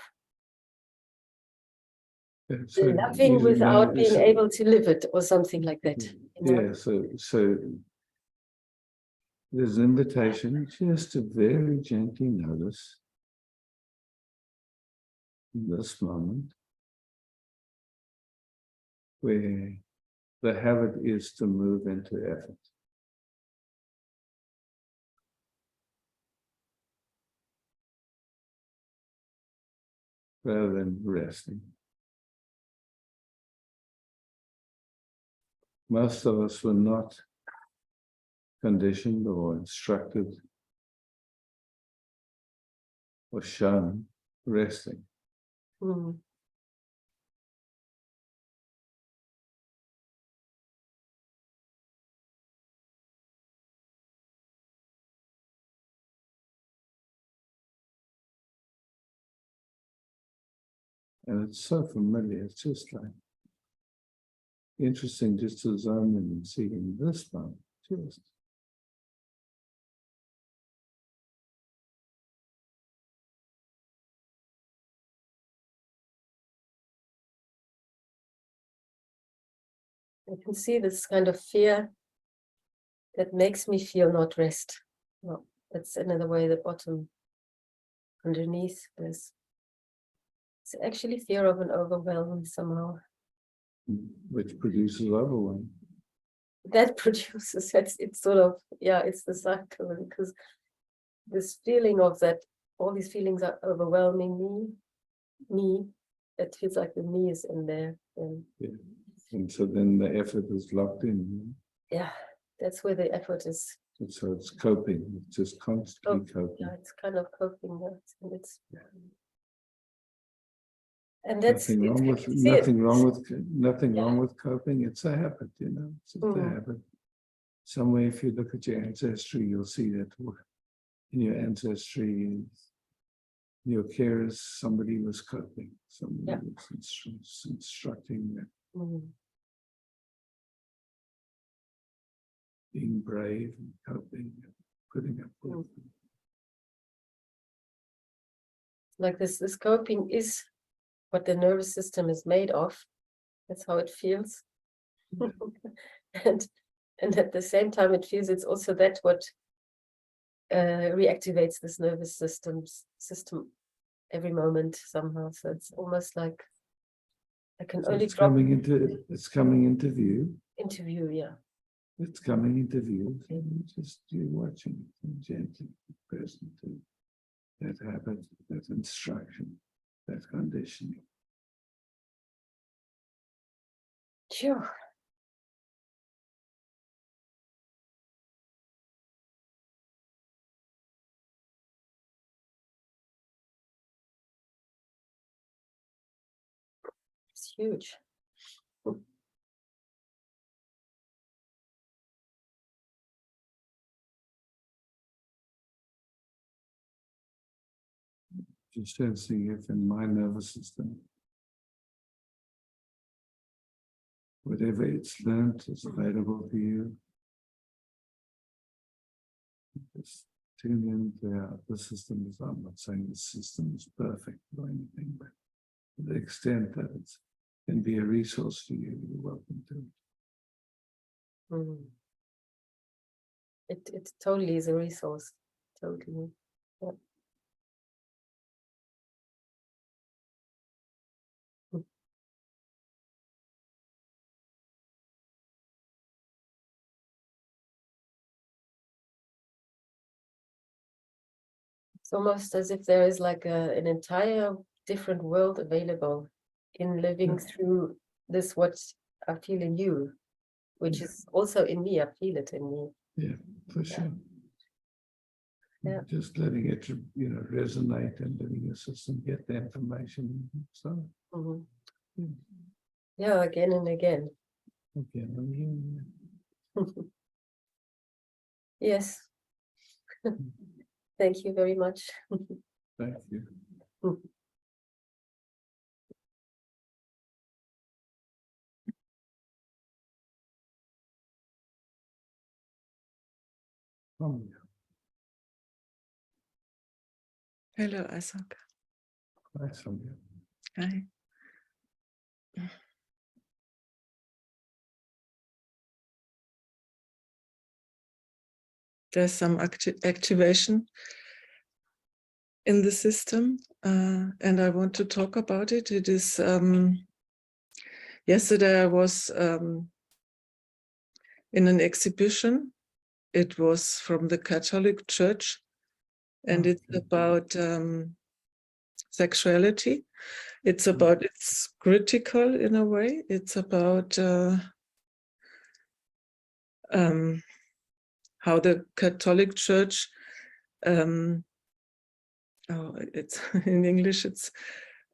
loving without being able to live it, or something like that. Yeah, so there's an invitation just to very gently notice in this moment where the habit is to move into effort. Rather than resting. Most of us were not conditioned or instructed or shown resting. And it's so familiar. It's just like interesting just to zone in and see in this moment. Just I can see this kind of fear that makes me feel not rest. Well, That's another way, the bottom underneath this. It's actually fear of an overwhelm somehow. which produces overwhelm. That produces, it's sort of, yeah, it's the cycle, because this feeling of that, all these feelings are overwhelming me, it feels like the me is in there. And Yeah. And so then the effort is locked in. yeah, that's where the effort is. And so it's coping, it's just constantly coping. Yeah, it's kind of coping that, and it's. And that's Nothing wrong with you see it. nothing Yeah. wrong with coping. It's a habit, you know. It's just a habit. Somewhere, if you look at your ancestry, you'll see that in your ancestry, your carers, somebody was coping, somebody was instructing them, being brave and coping, and putting up with. Like this coping is what the nervous system is made of. That's how it feels. and at the same time it feels it's also that what reactivates this nervous system every moment somehow. So it's almost like I can So only it's drop coming into view. interview, yeah. It's coming into view. And just you're watching it and gently present to that habit, that instruction, that conditioning. Sure. It's huge. Just sensing if in my nervous system, whatever it's learned is available to you. Just tune into the system is, I'm not saying the system is perfect or anything, but to the extent that it can be a resource for you, you're welcome to it. It totally is a resource. Totally. Yeah. It's almost as if there is like an entire different world available in living through this, what I feel in you, which is also in me. I feel it in me. Yeah, for sure. Yeah. Just letting it, resonate and letting your system get the information. So, yeah, again and again. again and again. Yes. Thank you very much. Thank you. Hello, Isaac. Hi, Sonia. Hi. There's some activation in the system, and I want to talk about it. It is, yesterday I was in an exhibition. It was from the Catholic Church, and it's about sexuality. It's about, it's critical in a way. It's about how the Catholic Church, it's in English, it's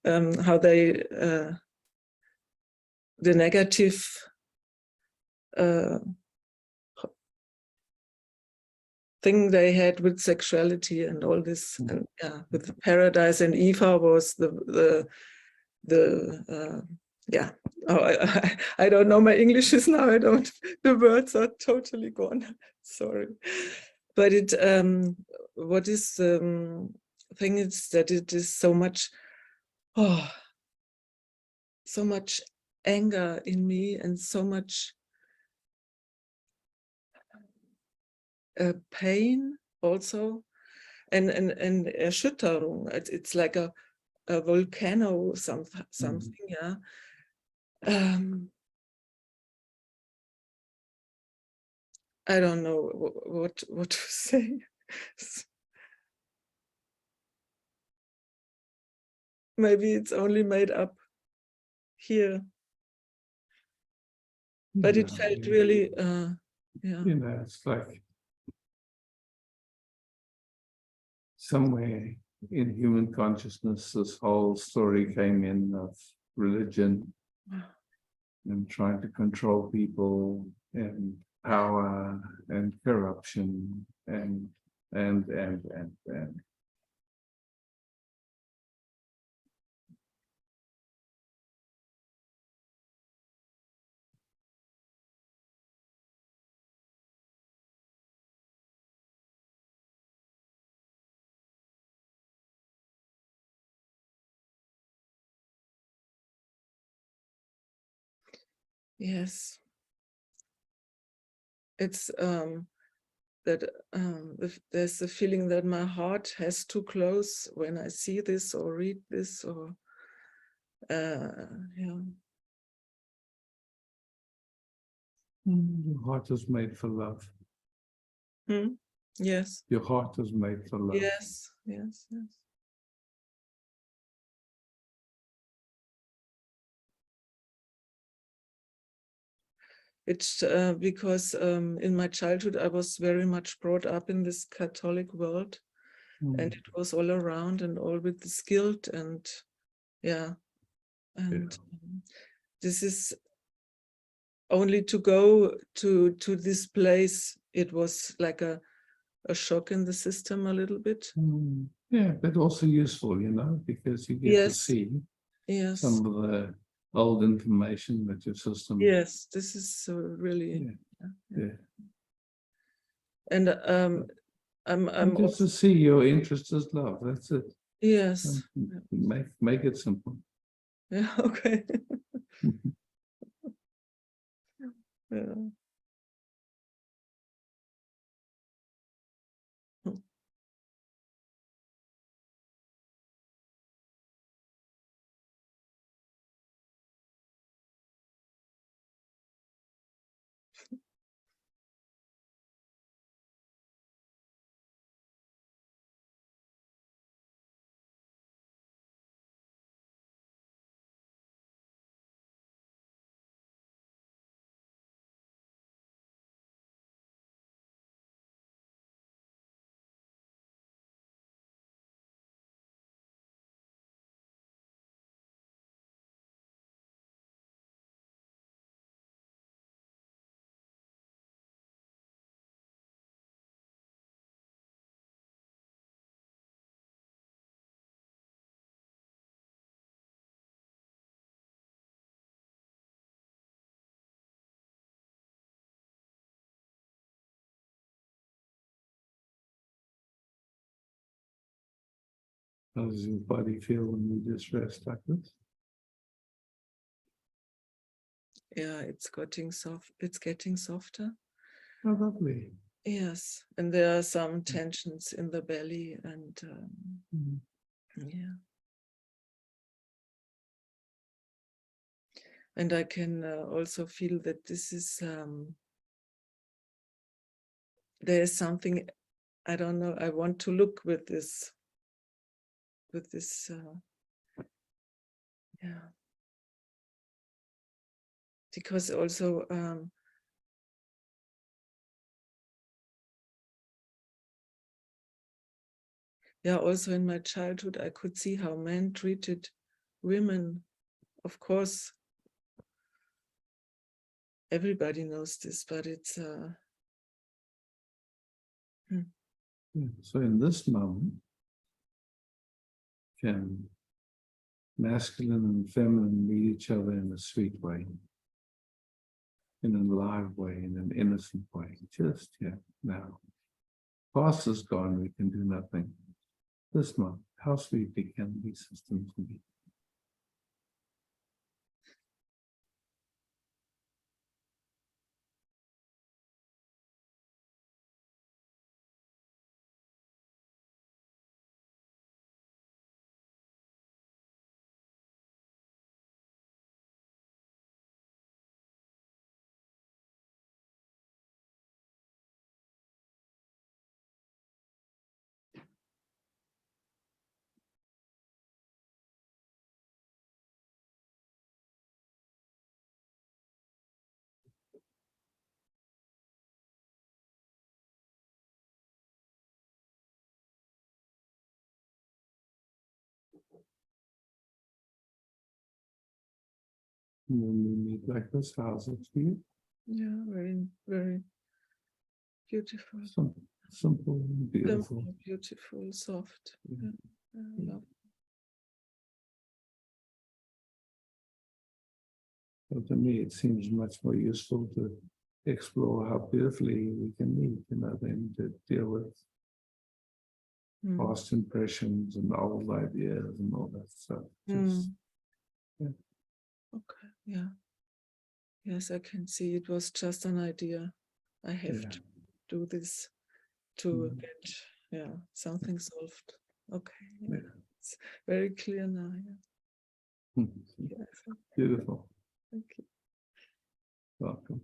how they, the negative thing they had with sexuality and all this, and yeah, with Paradise and Eva was the yeah. Oh, I don't know my English is now. I don't. The words are totally gone. Sorry, but it. What is the thing is that it is so much. Oh, so much anger in me and so much pain also, and Erschütterung. It's like a volcano, something, yeah. I don't know what to say. Maybe it's only made up here, but it felt really, yeah. You know, it's like somewhere in human consciousness, this whole story came in of religion and trying to control people and power and corruption and. Yes, it's that there's the feeling that my heart has to close when I see this or read this, or yeah. Your heart is made for love. Yes. Your heart is made for love. Yes, yes, yes. It's because in my childhood I was very much brought up in this Catholic world, and it was all around and all with this guilt and yeah, and this is only to go to this place. It was like a shock in the system a little bit. Yeah, but also useful, you know, because you get to see some of the old information that your system. Yes, this is really. Yeah. And I'm just to see your interest as love. That's it. Yes. Make it simple. Yeah. Okay. Yeah. How does your body feel when you just rest like this? Yeah, it's getting soft. It's getting softer. Oh, lovely. Yes, and there are some tensions in the belly, and yeah, and I can also feel that this is there is something, I don't know. I want to look with this. Yeah, because also yeah, also in my childhood I could see how men treated women. Of course, everybody knows this, but it's So in this moment, can masculine and feminine meet each other in a sweet way, in a live way, in an innocent way. Just now. Past is gone, we can do nothing. This month, how sweetly can these systems be? When we meet like this, how's it for you? Yeah, very, very beautiful. Simple and beautiful. Simple, beautiful, soft. Yeah. Yeah, I love. But to me, it seems much more useful to explore how beautifully we can meet, than to deal with Mm. past impressions and old ideas and all that stuff. Mm. Yeah. Okay, yeah. Yes, I can see it was just an idea. I have Yeah. to do this to Mhm. get something solved. Okay. Yeah. It's very clear now. Yeah. Beautiful. Thank you. Welcome.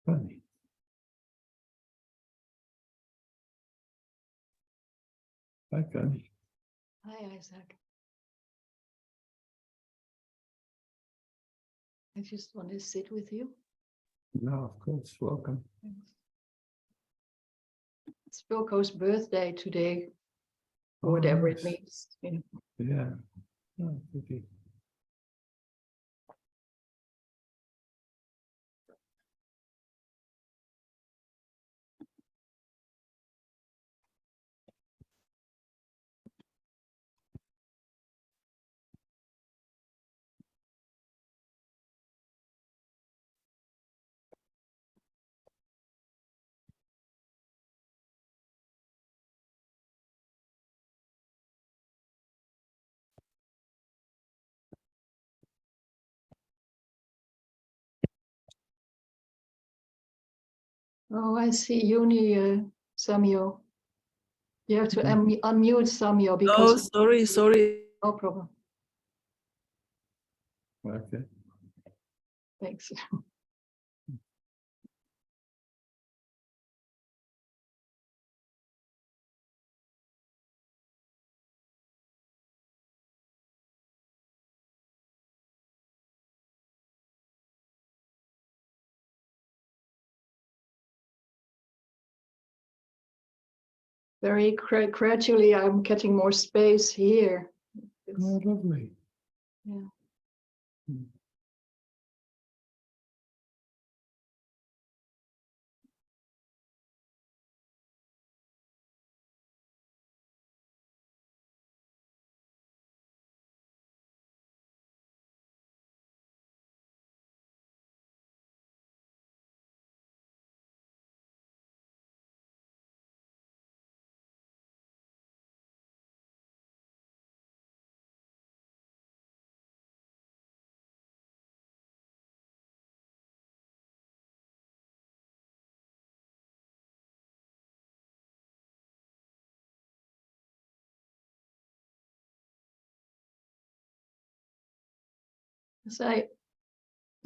Funny. Hi, Connie. Hi, Isaac. I just want to sit with you. No, of course, welcome. Thanks. It's Wilco's birthday today, or whatever it nice. means. You know. Yeah. Oh, okay. Oh, I see Uni, Samuel. You have to unmute Samuel Oh, because sorry. no problem. Okay. Thanks. Very gradually, I'm getting more space here. It's- Oh, lovely. yeah. Mm.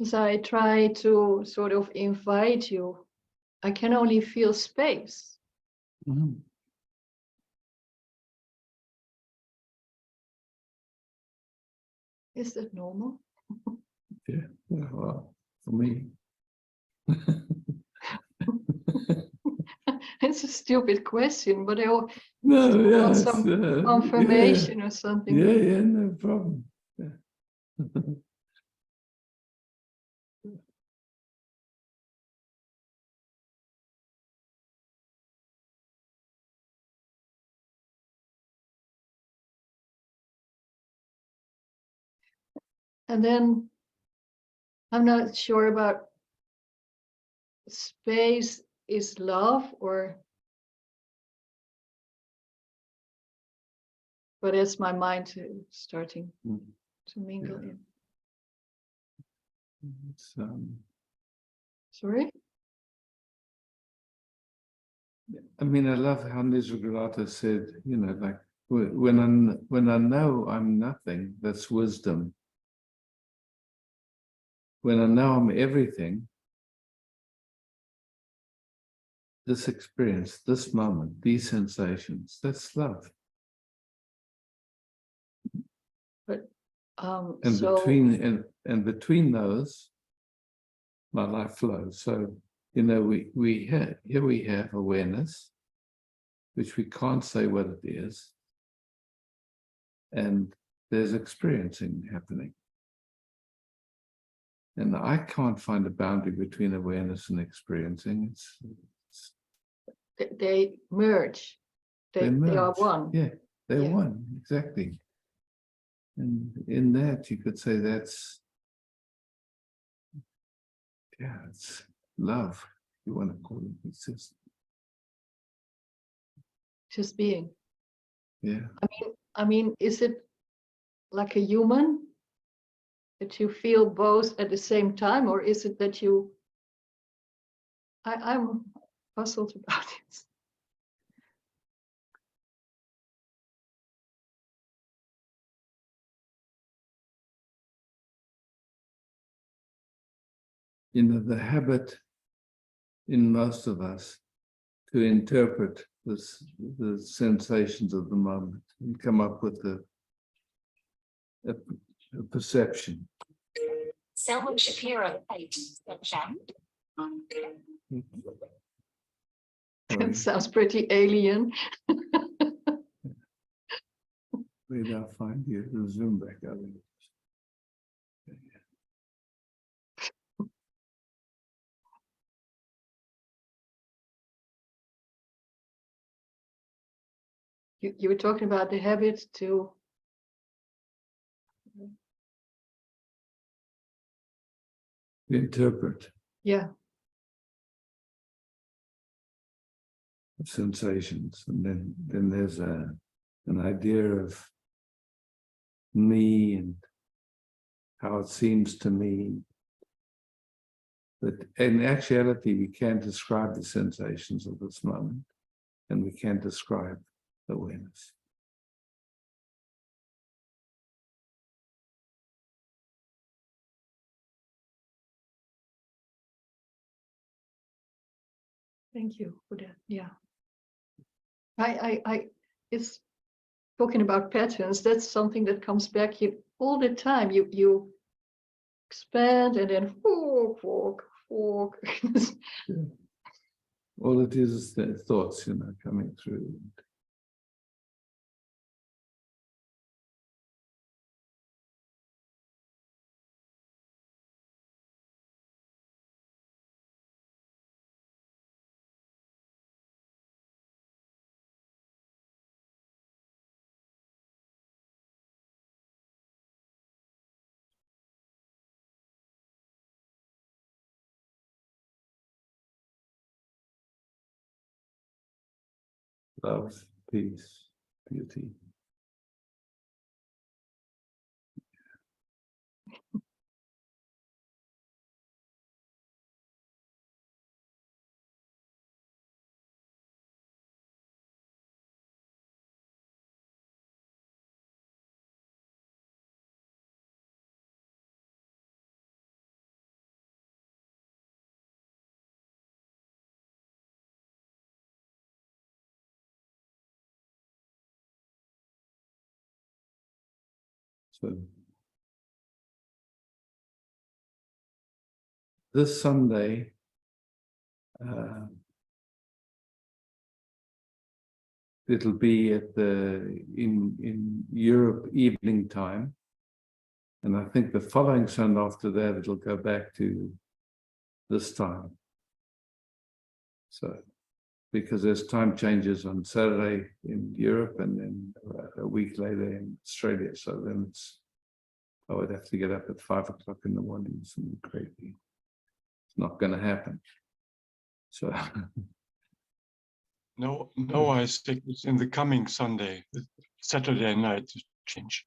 As I try to sort of invite you, I can only feel space. Mhm. Is that normal? Yeah. Well, for me. It's a stupid question, but I No, want yes. some confirmation or something. Yeah, no problem. Yeah. And then I'm not sure about space is love but it's my mind starting Mm. to mingle Yeah. in. It's, Sorry? I mean, I love how Nisargadatta said, like when I know I'm nothing, that's wisdom. When I know I'm everything, this experience, this moment, these sensations, that's love. But And so between those, my life flows. So, we have awareness, which we can't say what it is, and there's experiencing happening. And I can't find a boundary between awareness and experiencing. They merge. They are merge. one. Yeah, they're Yeah. one, exactly. And in that, you could say that's, yeah, it's love, if you want to call it. It's Just being. yeah. I mean, is it like a human that you feel both at the same time, or is it that you? I'm puzzled about it. You know, the habit in most of us to interpret the sensations of the moment and come up with a perception. Shapiro, It sounds pretty alien. Where did I find you? The Zoom back up. You were talking about the habit to Interpret yeah. sensations, and then there's an idea of me and how it seems to me. But in actuality, we can't describe the sensations of this moment, and we can't describe awareness. Thank you for that. Yeah. It's talking about patterns. That's something that comes back all the time. You expand and then fork. Yeah. All it is the thoughts, you know, coming through. Love, peace, beauty. So this Sunday, it'll be at in Europe evening time, and I think the following Sunday after that it'll go back to this time. So, because there's time changes on Saturday in Europe and then a week later in Australia, so then I would have to get up at 5 o'clock in the morning. Something crazy. It's not going to happen. So. No, I think it's in the coming Sunday, Saturday night change.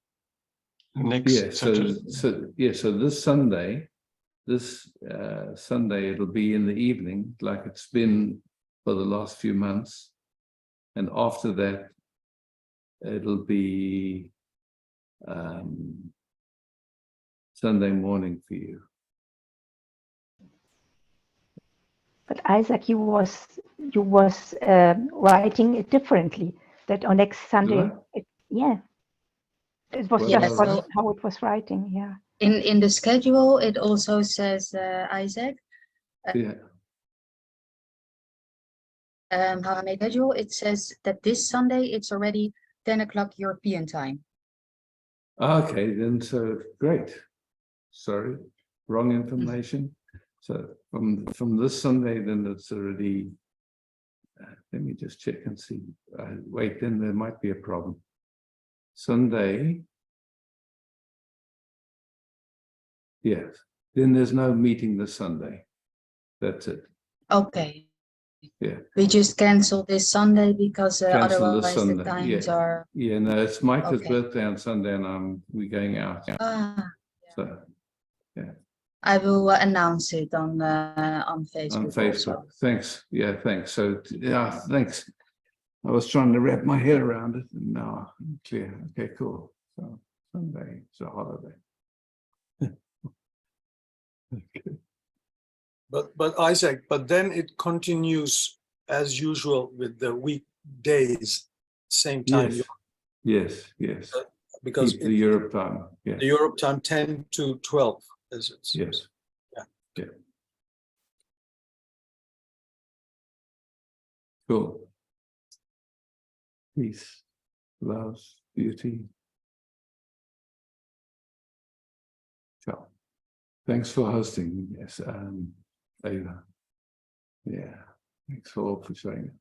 Next Saturday. So this Sunday, it'll be in the evening, like it's been for the last few months, and after that, it'll be Sunday morning for you. But Isaac, you was writing it differently. That on next Sunday, it was Well, just yeah, how it was writing. Yeah. In the schedule, it also says Isaac. Yeah. how I make schedule, it says that this Sunday it's already 10 o'clock European time. Okay, then so great. Sorry, wrong information. So from this Sunday, then it's already. Let me just check and see. Wait, then there might be a problem. Sunday. Yes. Then there's no meeting this Sunday. That's it. Okay. Yeah. We just cancel this Sunday because Cancel this otherwise Sunday. the times Yeah. are. Yeah. No, it's Micah's Okay. birthday on Sunday, and we're going out. Ah, So yeah. I will announce it on Facebook. On Facebook. Also. Thanks. Yeah, thanks. So yeah, thanks. I was trying to wrap my head around it, and now I'm clear. Okay, cool. So Sunday is a holiday. Okay. But Isaac, but then it continues as usual with the weekdays, same time. Yes. Yes. Because Keep the Europe time. Yeah. the Europe time 10 to 12, as it seems. Yes. Yeah. Yeah. Cool. Peace, love, beauty. Ciao. Thanks for hosting. Yes, Ava. Yeah. Thanks for showing it.